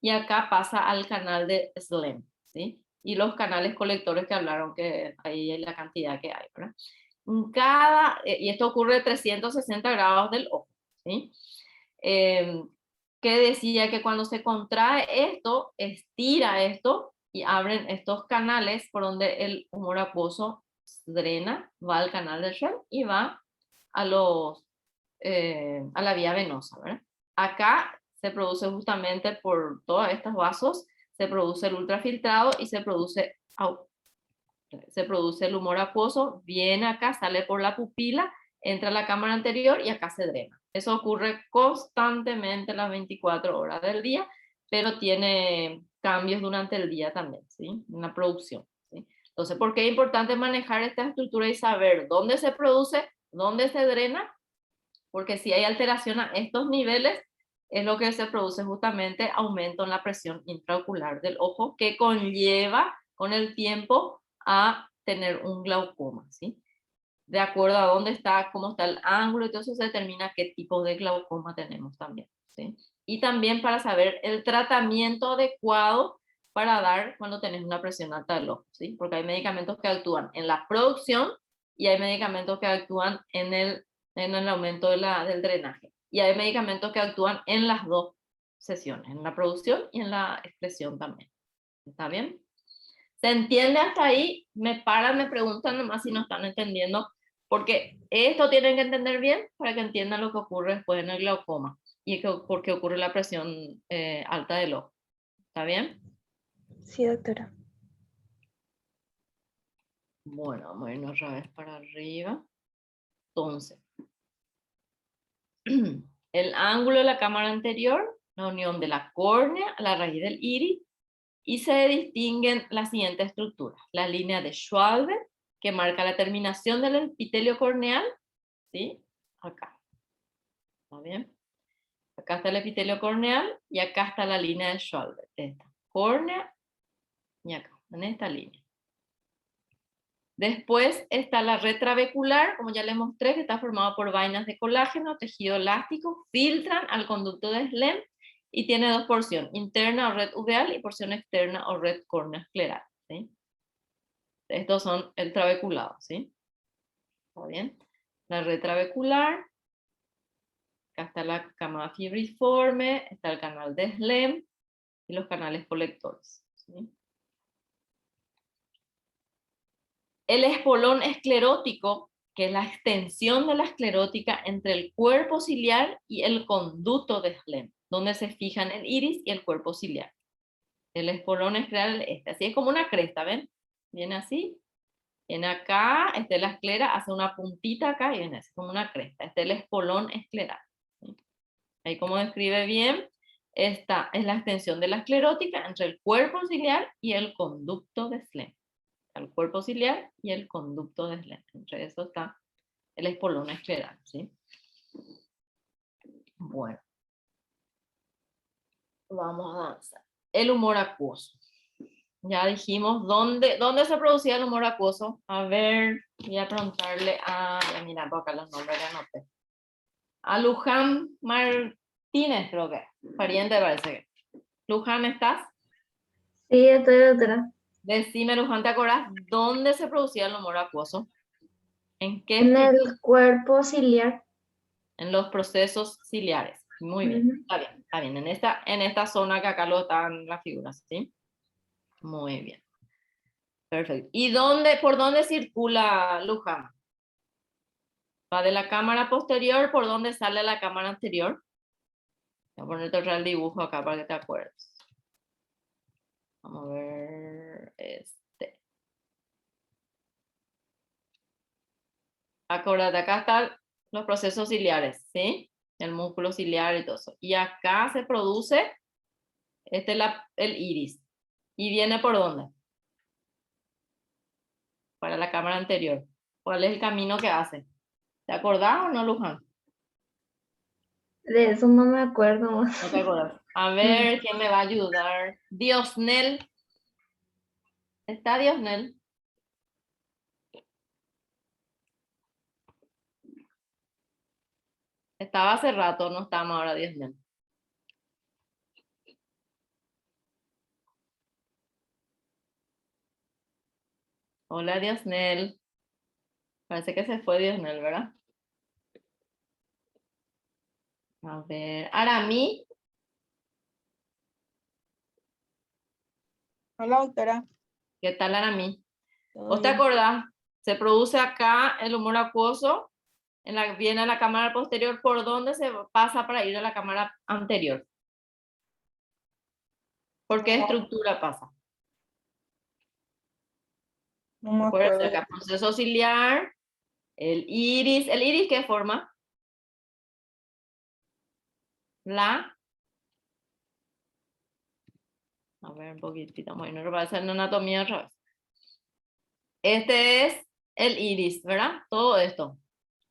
Y acá pasa al canal de Slem, ¿sí? Y los canales colectores que hablaron, que ahí es la cantidad que hay, ¿verdad? Y esto ocurre a 360 grados del ojo, ¿sí? Que decía que cuando se contrae esto, estira esto y abren estos canales por donde el humor acuoso drena, va al canal del Schell y va a la vía venosa, ¿verdad? Acá se produce justamente por todos estos vasos, se produce el ultrafiltrado y se produce el humor acuoso, viene acá, sale por la pupila, entra a la cámara anterior y acá se drena. Eso ocurre constantemente las 24 horas del día, pero tiene cambios durante el día también, ¿sí? En la producción, ¿sí? Entonces, ¿por qué es importante manejar esta estructura y saber dónde se produce, dónde se drena? Porque si hay alteración a estos niveles, es lo que se produce justamente aumento en la presión intraocular del ojo, que conlleva con el tiempo a tener un glaucoma, ¿sí? De acuerdo a dónde está, cómo está el ángulo, entonces se determina qué tipo de glaucoma tenemos también, ¿sí? Y también para saber el tratamiento adecuado para dar cuando tenés una presión alta del ojo, ¿sí? Porque hay medicamentos que actúan en la producción y hay medicamentos que actúan en el aumento del drenaje. Y hay medicamentos que actúan en las dos sesiones, en la producción y en la expresión también. ¿Está bien? ¿Se entiende hasta ahí? Me paran, me preguntan nomás si no están entendiendo, porque esto tienen que entender bien para que entiendan lo que ocurre después en el glaucoma y por qué ocurre la presión alta del ojo. ¿Está bien? Sí, doctora. Bueno, vamos a irnos otra vez para arriba. Entonces, el ángulo de la cámara anterior, la unión de la córnea a la raíz del iris, y se distinguen las siguientes estructuras. La línea de Schwalbe, que marca la terminación del epitelio corneal, ¿sí? Acá. ¿Está bien? Acá está el epitelio corneal y acá está la línea de Schwalbe. Esta. Córnea y acá, en esta línea. Después está la red trabecular, como ya les mostré, que está formada por vainas de colágeno, tejido elástico, filtran al conducto de Slem y tiene 2 porciones, interna o red uveal y porción externa o red corneoescleral, ¿sí? Estos son el trabeculado, ¿sí? ¿Está bien? La red trabecular, acá está la camada fibriforme, está el canal de Slem y los canales colectores, ¿sí? El espolón esclerótico, que es la extensión de la esclerótica entre el cuerpo ciliar y el conducto de Slem, donde se fijan el iris y el cuerpo ciliar. El espolón escleral es así es como una cresta, ¿ven? Viene así, viene acá, la esclera hace una puntita acá y viene así como una cresta. Este es el espolón escleral. ¿Sí? Ahí como describe bien, esta es la extensión de la esclerótica entre el cuerpo ciliar y el conducto de Slem. El cuerpo ciliar y el conducto de Slem. Entre eso está el espolón escleral, ¿sí? Bueno. Vamos a avanzar. El humor acuoso. Ya dijimos dónde se producía el humor acuoso. A ver, voy a preguntarle a... Mira, por acá los nombres ya anoté. A Luján Martínez, creo que. Pariente parece que. Luján, ¿estás? Sí, estoy doctora. Decime, Luján, ¿te acordás dónde se producía el humor acuoso? ¿En qué En estructura? el cuerpo ciliar. En los procesos ciliares. Muy bien, está bien, está bien. En esta zona que acá lo están las figuras, ¿sí? Muy bien. Perfecto. ¿Y por dónde circula Luján? Va de la cámara posterior, ¿por dónde sale la cámara anterior? Voy a ponerte otro dibujo acá para que te acuerdes. Vamos a ver Acuérdate, acá están los procesos ciliares, ¿sí? El músculo ciliar y todo eso. Y acá se produce el iris. ¿Y viene por dónde? Para la cámara anterior. ¿Cuál es el camino que hace? ¿Te acordás o no, Luján? De eso no me acuerdo. No te acuerdas. A ver, ¿quién me va a ayudar? Diosnel. ¿Está Diosnel? Estaba hace rato, no estamos ahora Diosnel. Hola Diosnel. Parece que se fue Diosnel, ¿verdad? A ver, Arami. Hola, doctora. ¿Qué tal Arami? ¿Todo ¿Vos te bien? acordás? Se produce acá el humor acuoso, viene a la cámara posterior, ¿por dónde se pasa para ir a la cámara anterior? ¿Por qué No, estructura pasa? no me Acuérdense acuerdo. acá, proceso ciliar, ¿el iris qué forma? A ver un poquitito, bueno, no va a hacer una anatomía otra vez. Este es el iris, ¿verdad? Todo esto.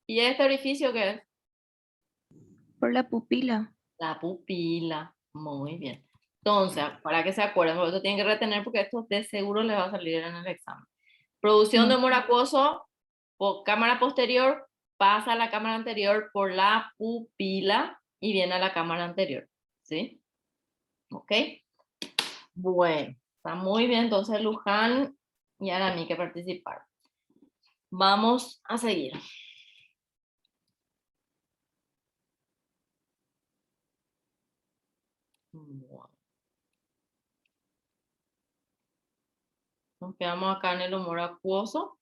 ¿Y este orificio qué es? Por la pupila. La pupila. Muy bien. Entonces, para que se acuerden, por eso tienen que retener porque esto de seguro les va a salir en el examen. Producción de humor acuoso por cámara posterior, pasa a la cámara anterior por la pupila y viene a la cámara anterior. ¿Sí? ¿Ok? Bueno, está muy bien. Entonces, Luján y Arami que participaron. Vamos a seguir. Bueno. Nos quedamos acá en el humor acuoso,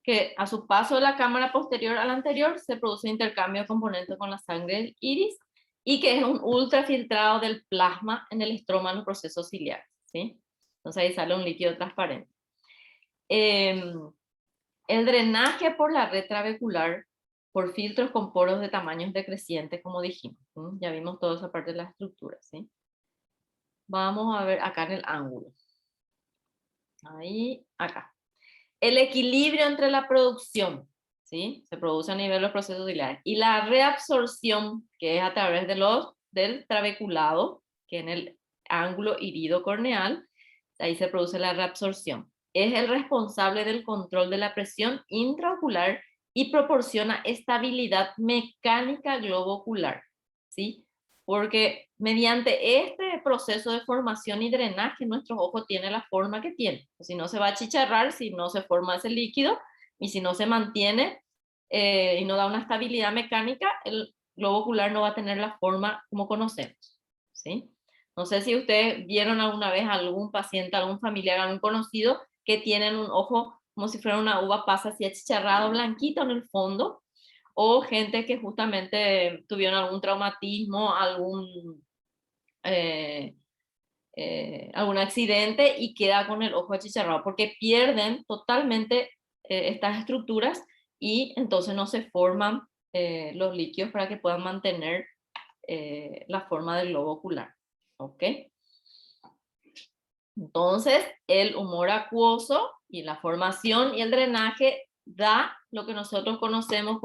que a su paso de la cámara posterior a la anterior se produce intercambio de componentes con la sangre del iris y que es un ultrafiltrado del plasma en el estroma en los procesos ciliares. ¿Sí? Entonces ahí sale un líquido transparente. El drenaje por la red trabecular por filtros con poros de tamaños decrecientes, como dijimos. ¿Sí? Ya vimos toda esa parte de la estructura. ¿Sí? Vamos a ver acá en el ángulo. Ahí, acá. El equilibrio entre la producción, ¿sí? Se produce a nivel de los procesos ciliares, y la reabsorción, que es a través del trabeculado, que en el ángulo irido-corneal, ahí se produce la reabsorción. Es el responsable del control de la presión intraocular y proporciona estabilidad mecánica globoocular, ¿sí? Porque mediante este proceso de formación y drenaje, nuestro ojo tiene la forma que tiene. Si no, se va a achicharrar, si no se forma ese líquido, y si no se mantiene y no da una estabilidad mecánica, el globo ocular no va a tener la forma como conocemos. ¿Sí? No sé si ustedes vieron alguna vez a algún paciente, algún familiar, algún conocido que tienen un ojo como si fuera una uva pasa así achicharrado, blanquito en el fondo, o gente que justamente tuvieron algún traumatismo, algún accidente y queda con el ojo achicharrado, porque pierden totalmente estas estructuras y entonces no se forman los líquidos para que puedan mantener la forma del globo ocular. ¿Ok? Entonces, el humor acuoso y la formación y el drenaje da lo que nosotros conocemos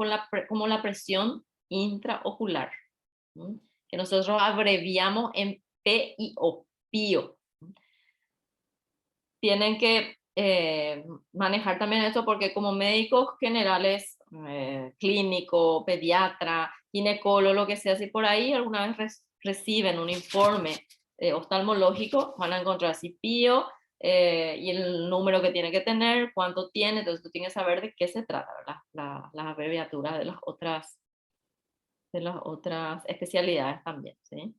como la presión intraocular, ¿sí? Que nosotros abreviamos en PIO, PIO. Tienen que manejar también esto porque como médicos generales, clínico, pediatra, ginecólogo, lo que sea, si por ahí alguna vez reciben un informe oftalmológico, van a encontrar si PIO y el número que tiene que tener, cuánto tiene, entonces tú tienes que saber de qué se trata, ¿verdad? Las abreviaturas de las otras especialidades también, ¿sí?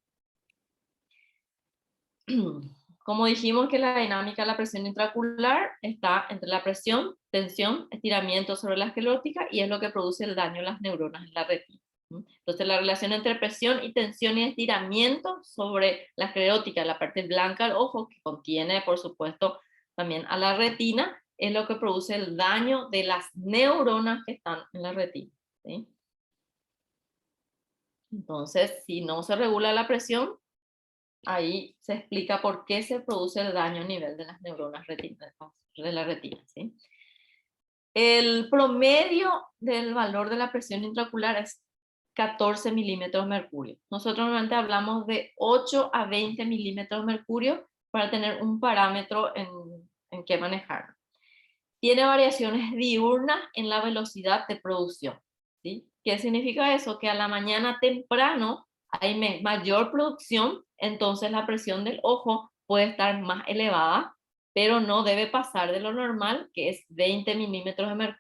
Como dijimos que la dinámica de la presión intraocular está entre la presión, tensión, estiramiento sobre la esclerótica y es lo que produce el daño a las neuronas en la retina. Entonces la relación entre presión y tensión y estiramiento sobre la esclerótica, la parte blanca del ojo, que contiene por supuesto también a la retina, es lo que produce el daño de las neuronas que están en la retina. ¿Sí? Entonces, si no se regula la presión, ahí se explica por qué se produce el daño a nivel de las neuronas de la retina. ¿Sí? El promedio del valor de la presión intraocular es 14 milímetros de mercurio. Nosotros normalmente hablamos de 8 a 20 milímetros de mercurio para tener un parámetro en que manejar. Tiene variaciones diurnas en la velocidad de producción, ¿sí? ¿Qué significa eso? Que a la mañana temprano hay mayor producción, entonces la presión del ojo puede estar más elevada, pero no debe pasar de lo normal, que es 20 milímetros de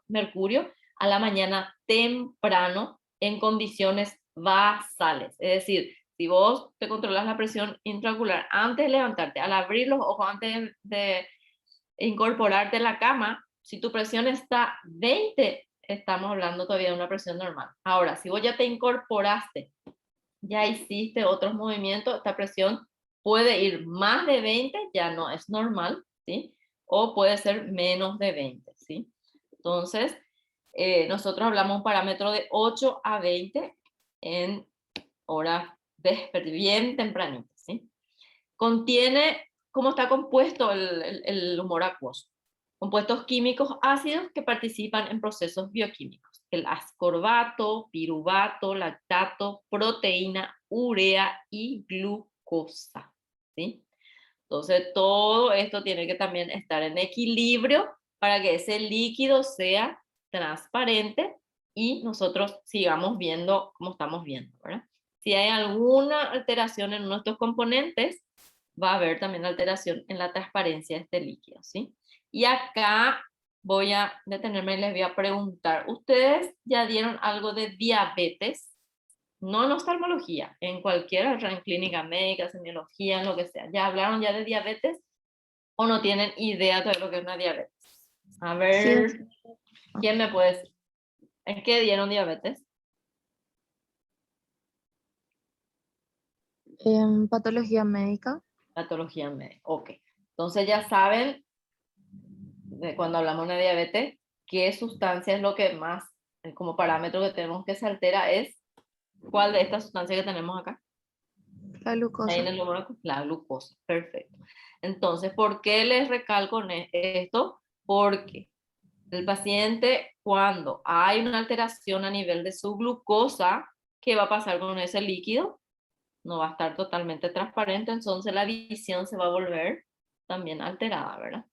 mercurio a la mañana temprano en condiciones basales. Es decir, si vos te controlas la presión intraocular antes de levantarte, al abrir los ojos, antes de incorporarte en la cama, si tu presión está 20, estamos hablando todavía de una presión normal. Ahora, si vos ya te incorporaste, ya hiciste otros movimientos, esta presión puede ir más de 20, ya no es normal, ¿sí? O puede ser menos de 20, ¿sí? Entonces, nosotros hablamos un parámetro de 8 a 20 en horas bien tempranitas, ¿sí? Contiene, ¿cómo está compuesto el humor acuoso? Compuestos químicos ácidos que participan en procesos bioquímicos. El ascorbato, piruvato, lactato, proteína, urea y glucosa, ¿sí? Entonces todo esto tiene que también estar en equilibrio para que ese líquido sea transparente y nosotros sigamos viendo como estamos viendo, ¿verdad? Si hay alguna alteración en nuestros componentes, va a haber también alteración en la transparencia de este líquido, ¿sí? Y acá voy a detenerme y les voy a preguntar, ¿ustedes ya dieron algo de diabetes? No en oftalmología, en cualquier otra, en clínica médica, semiología, en lo que sea. ¿Ya hablaron ya de diabetes o no tienen idea de lo que es una diabetes? A ver, Sí. ¿quién me puede decir? ¿En qué dieron diabetes? En patología médica. Patología médica. Ok. Entonces ya saben, cuando hablamos de diabetes, qué sustancia es lo que más, como parámetro que tenemos que se altera es, ¿cuál de estas sustancias que tenemos acá? La glucosa. Ahí en el número, la glucosa. Perfecto. Entonces, ¿por qué les recalco esto? Porque el paciente, cuando hay una alteración a nivel de su glucosa, ¿qué va a pasar con ese líquido? No va a estar totalmente transparente, entonces la visión se va a volver también alterada, ¿verdad?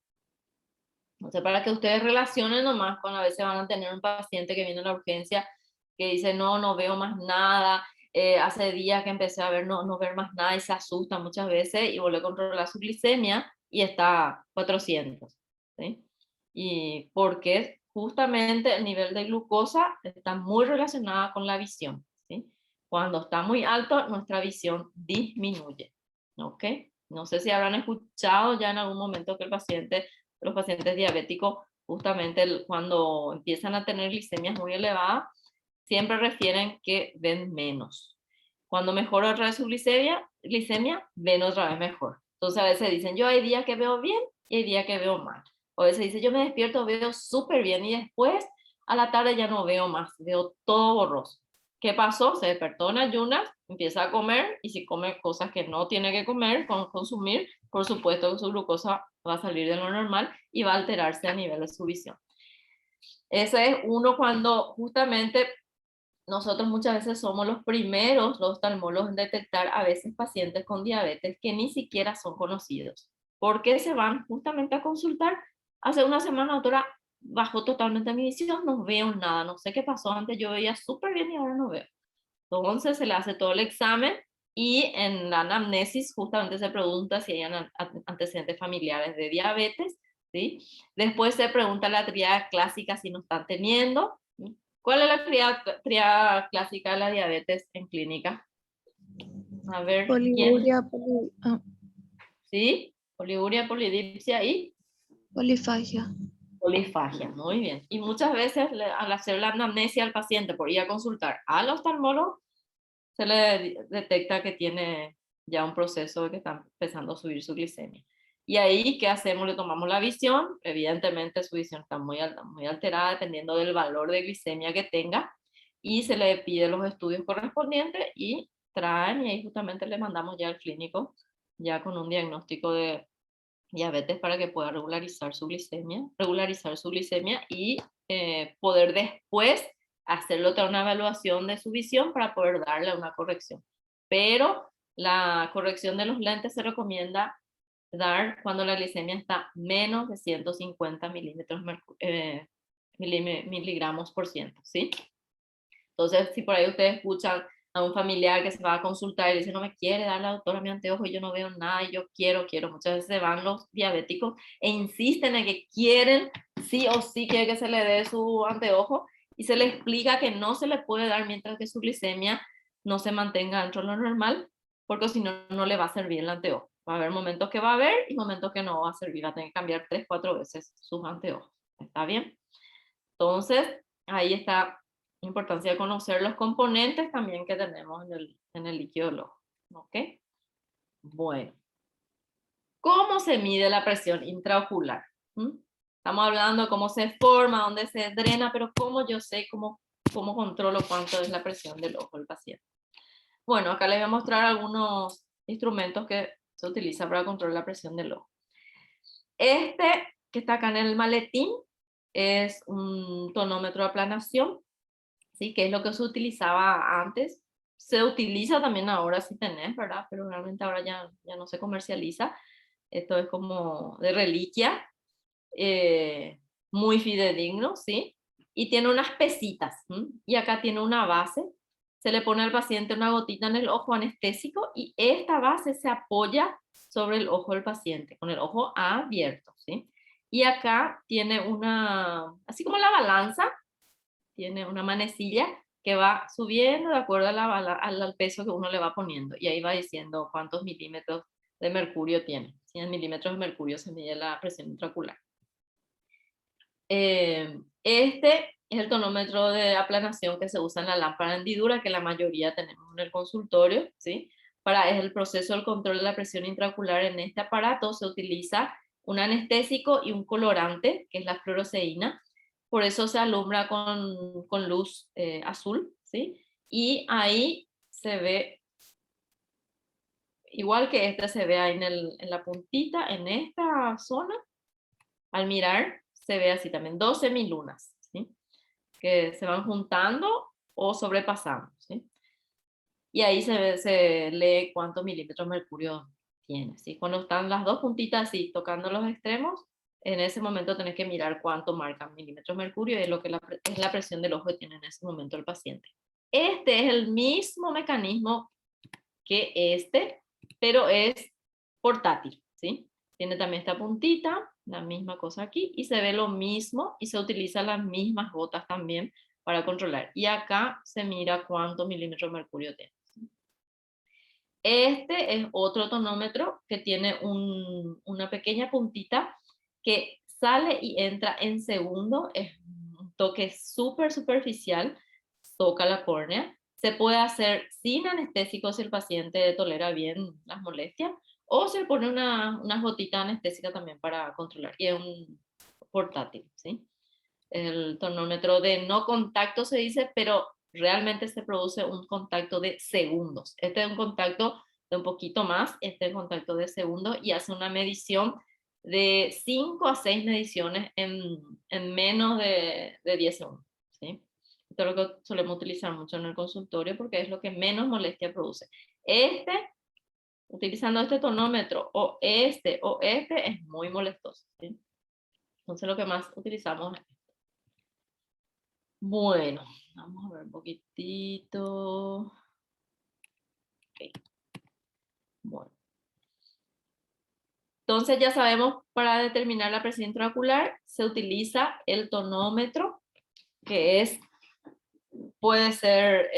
Entonces, para que ustedes relacionen nomás con, a veces van a tener un paciente que viene a la urgencia que dice, no, no veo más nada, hace días que empecé a ver, no ver más nada y se asusta muchas veces y vuelve a controlar su glicemia y está 400, ¿sí? Y porque justamente el nivel de glucosa está muy relacionada con la visión, ¿sí? Cuando está muy alto, nuestra visión disminuye, ¿ok? No sé si habrán escuchado ya en algún momento que los pacientes diabéticos, justamente cuando empiezan a tener glicemias muy elevadas, siempre refieren que ven menos. Cuando mejora otra vez su glicemia, ven otra vez mejor. Entonces a veces dicen, yo hay días que veo bien y hay días que veo mal. O a veces dice, yo me despierto, veo súper bien y después a la tarde ya no veo más, veo todo borroso. ¿Qué pasó? Se despertó en ayunas, empieza a comer y si come cosas que no tiene que comer, consumir, por supuesto que su glucosa va a salir de lo normal y va a alterarse a nivel de su visión. Ese es uno cuando justamente nosotros muchas veces somos los primeros, los oftalmólogos, en detectar a veces pacientes con diabetes que ni siquiera son conocidos. Porque se van justamente a consultar. Hace una semana, doctora, bajó totalmente mi visión, no veo nada, no sé qué pasó, antes yo veía súper bien y ahora no veo. Entonces se le hace todo el examen y en la anamnesis justamente se pregunta si hay antecedentes familiares de diabetes, ¿sí? Después se pregunta la triada clásica si no están teniendo. ¿Sí? ¿Cuál es la triada clásica de la diabetes en clínica? A ver, Poliuria, ¿sí? Poliuria, polidipsia y polifagia. polifagia, muy bien. Y muchas veces al hacer la anamnesia al paciente por ir a consultar al oftalmólogo, se le detecta que tiene ya un proceso de que está empezando a subir su glicemia. Y ahí, ¿qué hacemos? Le tomamos la visión, evidentemente su visión está muy alterada dependiendo del valor de glicemia que tenga, y se le pide los estudios correspondientes y traen, y ahí justamente le mandamos ya al clínico, ya con un diagnóstico de diabetes para que pueda regularizar su glicemia y poder después hacerle otra una evaluación de su visión para poder darle una corrección. Pero la corrección de los lentes se recomienda dar cuando la glicemia está menos de 150 miligramos por ciento, ¿sí? Entonces, si por ahí ustedes escuchan a un familiar que se va a consultar y dice, no me quiere dar la doctora mi anteojo y yo no veo nada y yo quiero, muchas veces se van los diabéticos e insisten en que quieren, sí o sí quiere que se le dé su anteojo y se le explica que no se le puede dar mientras que su glicemia no se mantenga dentro de lo normal, porque si no, no le va a servir el anteojo. Va a haber momentos que va a haber y momentos que no va a servir, va a tener que cambiar 3, 4 veces sus anteojos. ¿Está bien? Entonces, ahí está la importancia de conocer los componentes también que tenemos en el líquido del ojo. ¿Ok? Bueno. ¿Cómo se mide la presión intraocular? Estamos hablando de cómo se forma, dónde se drena, pero ¿cómo yo sé, cómo controlo cuánto es la presión del ojo del paciente? Bueno, acá les voy a mostrar algunos instrumentos que se utilizan para controlar la presión del ojo. Este que está acá en el maletín es un tonómetro de aplanación, ¿sí? Que es lo que se utilizaba antes. Se utiliza también ahora si tenés, ¿verdad? Pero realmente ahora ya no se comercializa. Esto es como de reliquia, muy fidedigno, ¿sí? Y tiene unas pesitas, ¿sí? Y acá tiene una base. Se le pone al paciente una gotita en el ojo anestésico y esta base se apoya sobre el ojo del paciente, con el ojo abierto, ¿sí? Y acá tiene así como la balanza, tiene una manecilla que va subiendo de acuerdo al peso que uno le va poniendo. Y ahí va diciendo cuántos milímetros de mercurio tiene. 100 milímetros de mercurio se mide la presión intraocular. Este es el tonómetro de aplanación que se usa en la lámpara de hendidura, que la mayoría tenemos en el consultorio, ¿sí? Es el proceso del control de la presión intraocular. En este aparato se utiliza un anestésico y un colorante, que es la fluoresceína. Por eso se alumbra con luz azul, ¿sí? Y ahí se ve, igual que este se ve ahí en la puntita, en esta zona, al mirar, se ve así también, 2 semilunas, ¿sí? Que se van juntando o sobrepasando, ¿sí? Y ahí se lee cuántos milímetros de mercurio tiene, ¿sí? Cuando están las dos puntitas así, tocando los extremos, en ese momento tenés que mirar cuánto marcan milímetros de mercurio, y es lo que es la presión del ojo que tiene en ese momento el paciente. Este es el mismo mecanismo que este, pero es portátil, ¿sí? Tiene también esta puntita, la misma cosa aquí, y se ve lo mismo y se utilizan las mismas gotas también para controlar. Y acá se mira cuántos milímetros de mercurio tiene. Este es otro tonómetro que tiene una pequeña puntita que sale y entra en segundo. Es un toque súper superficial, toca la córnea. Se puede hacer sin anestésico si el paciente tolera bien las molestias, o se pone unas gotitas anestésicas también para controlar. Y es un portátil, ¿sí? El tonómetro de no contacto se dice, pero realmente se produce un contacto de segundos. Este es un contacto de un poquito más, este es un contacto de segundos, y hace una medición de 5 a 6 mediciones en menos de 10 segundos, ¿sí? Esto es lo que solemos utilizar mucho en el consultorio porque es lo que menos molestia produce. Utilizando este tonómetro o este es muy molestoso, ¿sí? Entonces lo que más utilizamos es... Bueno, vamos a ver un poquitito. Okay. Bueno. Entonces ya sabemos, para determinar la presión intraocular se utiliza el tonómetro, que puede ser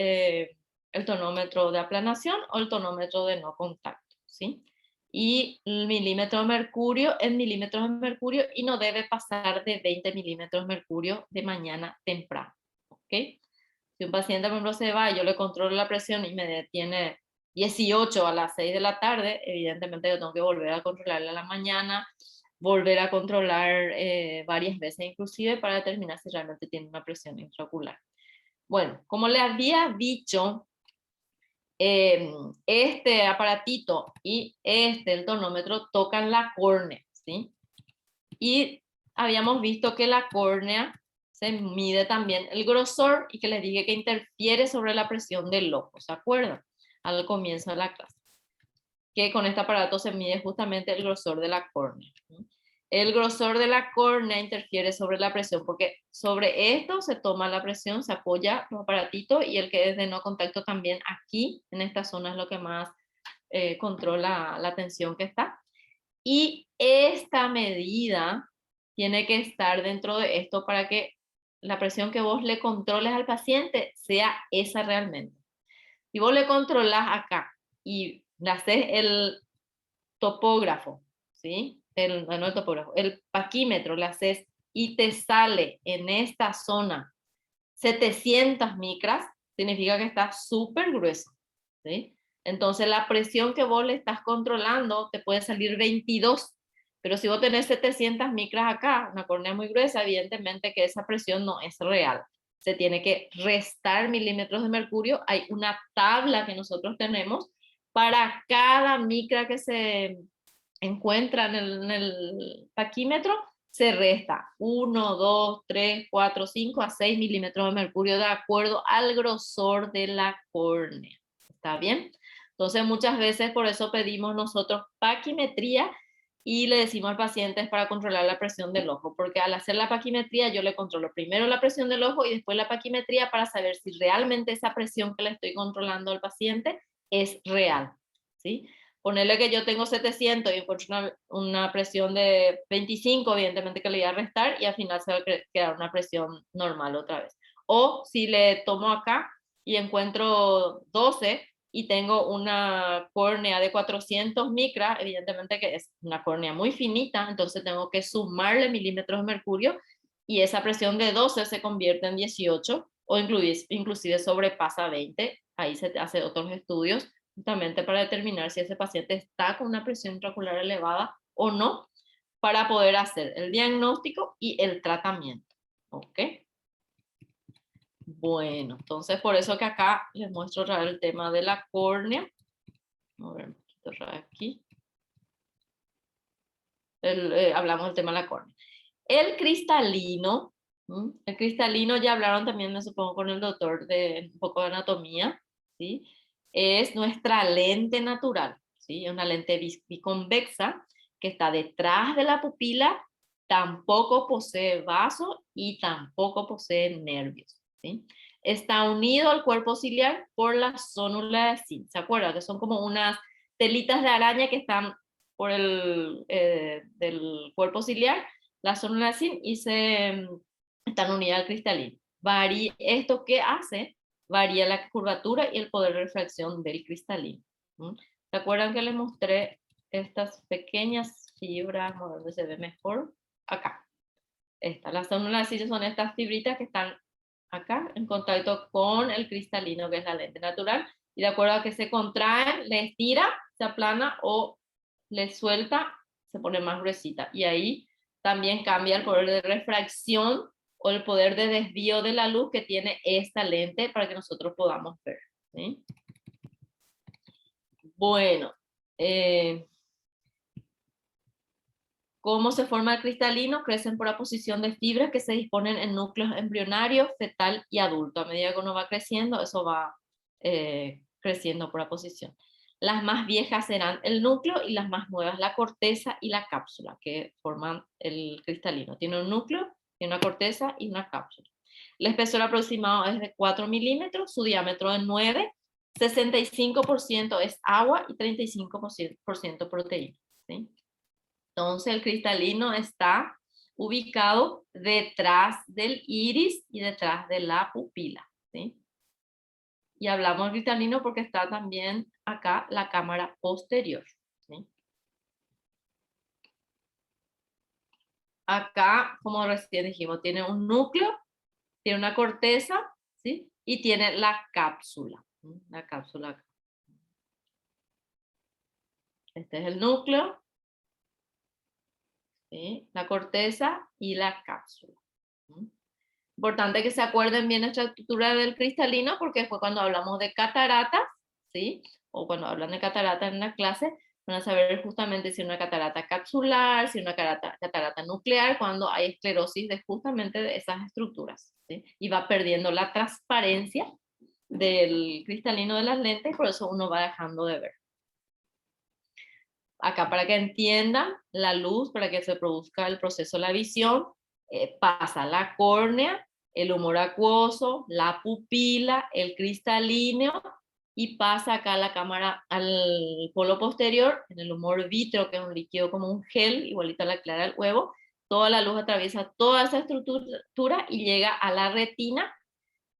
el tonómetro de aplanación o el tonómetro de no contacto, ¿sí? Y el milímetro de mercurio en milímetros de mercurio, y no debe pasar de 20 milímetros de mercurio de mañana temprano, ¿ok? Si un paciente, por ejemplo, se va y yo le controlo la presión y me detiene 18 a las 6 de la tarde, evidentemente yo tengo que volver a controlarla a la mañana, volver a controlar varias veces inclusive para determinar si realmente tiene una presión intraocular. Bueno, como le había dicho, este aparatito y el tonómetro, tocan la córnea, ¿sí? Y habíamos visto que la córnea se mide también el grosor y que les dije que interfiere sobre la presión del ojo, ¿se acuerdan? Al comienzo de la clase. Que con este aparato se mide justamente el grosor de la córnea. El grosor de la córnea interfiere sobre la presión, porque sobre esto se toma la presión, se apoya los aparatitos, y el que es de no contacto también aquí, en esta zona, es lo que más controla la tensión que está. Y esta medida tiene que estar dentro de esto para que la presión que vos le controles al paciente sea esa realmente. Si vos le controlás acá y le haces el topógrafo, ¿sí? No el topógrafo, el paquímetro le haces y te sale en esta zona 700 micras, significa que está súper grueso, ¿sí? Entonces la presión que vos le estás controlando te puede salir 22, pero si vos tenés 700 micras acá, una córnea muy gruesa, evidentemente que esa presión no es real. Se tiene que restar milímetros de mercurio. Hay una tabla que nosotros tenemos para cada micra que se encuentra en el paquímetro, se resta 1, 2, 3, 4, 5 a 6 milímetros de mercurio de acuerdo al grosor de la córnea. ¿Está bien? Entonces muchas veces por eso pedimos nosotros paquimetría y le decimos al paciente es para controlar la presión del ojo, porque al hacer la paquimetría yo le controlo primero la presión del ojo y después la paquimetría para saber si realmente esa presión que le estoy controlando al paciente es real, ¿sí? Ponerle que yo tengo 700 y encuentro una presión de 25, evidentemente que le voy a restar y al final se va a quedar una presión normal otra vez. O si le tomo acá y encuentro 12 y tengo una córnea de 400 micras, evidentemente que es una córnea muy finita, entonces tengo que sumarle milímetros de mercurio y esa presión de 12 se convierte en 18 o inclusive sobrepasa 20. Ahí se hacen otros estudios justamente para determinar si ese paciente está con una presión intraocular elevada o no, para poder hacer el diagnóstico y el tratamiento. ¿Ok? Bueno, entonces por eso que acá les muestro otra vez el tema de la córnea. Vamos a ver un poquito otra vez aquí. Hablamos del tema de la córnea. El cristalino ya hablaron también, me supongo, con el doctor de un poco de anatomía, ¿sí? Es nuestra lente natural, ¿sí? Es una lente biconvexa que está detrás de la pupila, tampoco posee vaso y tampoco posee nervios, ¿sí? Está unido al cuerpo ciliar por la zónula de zinc. ¿Se acuerdan? Que son como unas telitas de araña que están por del cuerpo ciliar, la zónula de zinc, y están unidas al cristalino. ¿Esto qué hace? Varía la curvatura y el poder de refracción del cristalino. ¿Se acuerdan que les mostré estas pequeñas fibras, donde se ve mejor? Acá. Las células son estas fibritas que están acá en contacto con el cristalino, que es la lente natural, y de acuerdo a que se contraen, le estira, se aplana, o le suelta, se pone más gruesita. Y ahí también cambia el poder de refracción o el poder de desvío de la luz que tiene esta lente para que nosotros podamos ver, ¿sí? Bueno, ¿cómo se forma el cristalino? Crecen por aposición de fibras que se disponen en núcleos embrionarios, fetal y adulto. A medida que uno va creciendo, eso va creciendo por aposición. Las más viejas serán el núcleo y las más nuevas la corteza y la cápsula, que forman el cristalino. Tiene un núcleo, tiene una corteza y una cápsula. El espesor aproximado es de 4 milímetros, su diámetro es 9, 65% es agua y 35% proteína, ¿sí? Entonces el cristalino está ubicado detrás del iris y detrás de la pupila, ¿sí? Y hablamos del cristalino porque está también acá la cámara posterior, ¿sí? Acá, como recién dijimos, tiene un núcleo, tiene una corteza, ¿sí? Y tiene la cápsula, ¿sí? La cápsula acá. Este es el núcleo, ¿sí? La corteza y la cápsula. Importante que se acuerden bien nuestra estructura del cristalino, porque fue cuando hablamos de cataratas, ¿sí? O cuando hablan de cataratas en la clase, Van a saber justamente si una catarata capsular, si una catarata nuclear, cuando hay esclerosis de justamente de esas estructuras, ¿sí? Y va perdiendo la transparencia del cristalino de las lentes, por eso uno va dejando de ver. Acá para que entiendan, la luz, para que se produzca el proceso de la visión, pasa la córnea, el humor acuoso, la pupila, el cristalino, y pasa acá la cámara al polo posterior, en el humor vítreo, que es un líquido como un gel, igualito a la clara del huevo. Toda la luz atraviesa toda esa estructura y llega a la retina,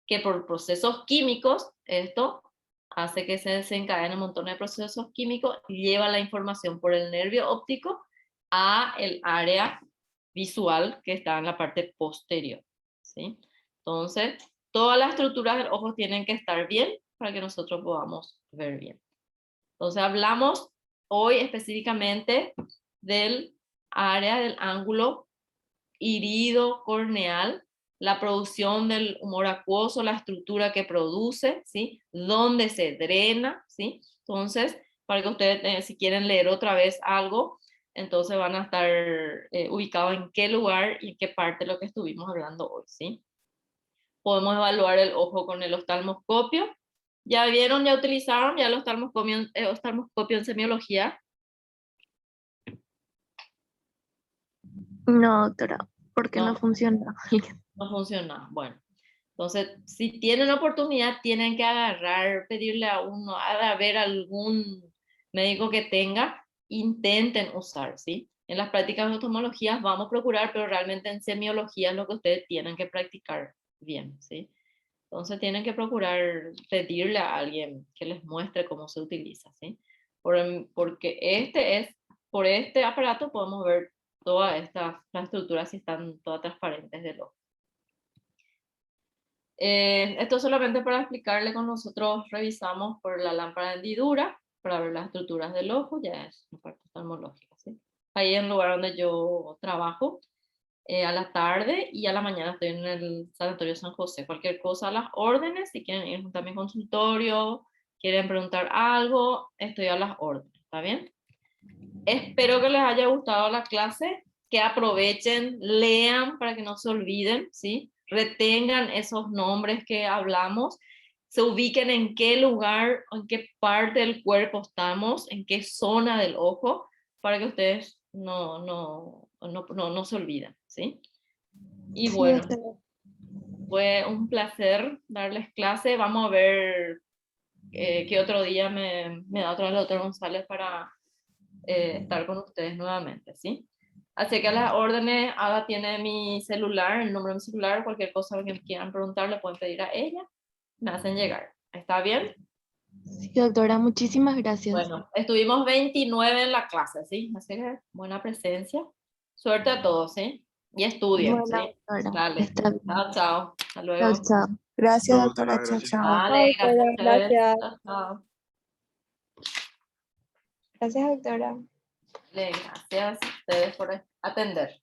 que por procesos químicos, esto hace que se desencadenen un montón de procesos químicos, lleva la información por el nervio óptico a el área visual que está en la parte posterior, ¿sí? Entonces, todas las estructuras del ojo tienen que estar bien para que nosotros podamos ver bien. Entonces, hablamos hoy específicamente del área del ángulo irido corneal, la producción del humor acuoso, la estructura que produce, ¿sí? Dónde se drena, ¿sí? Entonces, para que ustedes, si quieren leer otra vez algo, entonces van a estar ubicados en qué lugar y en qué parte de lo que estuvimos hablando hoy, ¿sí? Podemos evaluar el ojo con el oftalmoscopio. ¿Ya vieron, ya utilizaron ya el oftalmoscopio en semiología? No, doctora, porque no No. funciona. No funciona. Bueno, entonces, si tienen oportunidad, tienen que agarrar, pedirle a uno, a ver algún médico que tenga, intenten usar, ¿sí? En las prácticas de oftalmología vamos a procurar, pero realmente en semiología es lo que ustedes tienen que practicar bien, ¿sí? Entonces tienen que procurar pedirle a alguien que les muestre cómo se utiliza, ¿sí? Porque por este aparato podemos ver todas estas estructuras si están todas transparentes del ojo. Esto solamente para explicarle que nosotros revisamos por la lámpara de hendidura para ver las estructuras del ojo, ya es una parte oftalmológica, ¿sí? Ahí en el lugar donde yo trabajo, a la tarde y a la mañana estoy en el Sanatorio San José. Cualquier cosa a las órdenes, si quieren ir a mi consultorio, quieren preguntar algo, estoy a las órdenes, ¿está bien? Espero que les haya gustado la clase, que aprovechen, lean para que no se olviden, ¿sí? Retengan esos nombres que hablamos, se ubiquen en qué lugar, en qué parte del cuerpo estamos, en qué zona del ojo, para que ustedes no se olviden, ¿sí? Y Sí, bueno, doctora. fue un placer darles clase. Vamos a ver qué otro día me da otra vez el doctor González para estar con ustedes nuevamente, ¿sí? Así que a las órdenes, Ada tiene mi celular, el número de mi celular, cualquier cosa que quieran preguntar le pueden pedir a ella, me hacen llegar. ¿Está bien? Sí, doctora, muchísimas gracias. Bueno, estuvimos 29 en la clase, ¿sí? Así que buena presencia. Suerte a todos, ¿sí? Y estudien, Bueno, ¿sí? doctora, Dale. está bien. Chao, chao. Hasta Chao, luego. chao. Gracias, No, doctora. doctora, Chao, gracias. chao. Dale, gracias a ustedes. Gracias. Chao, chao. Gracias, doctora. Dale, gracias a ustedes por atender.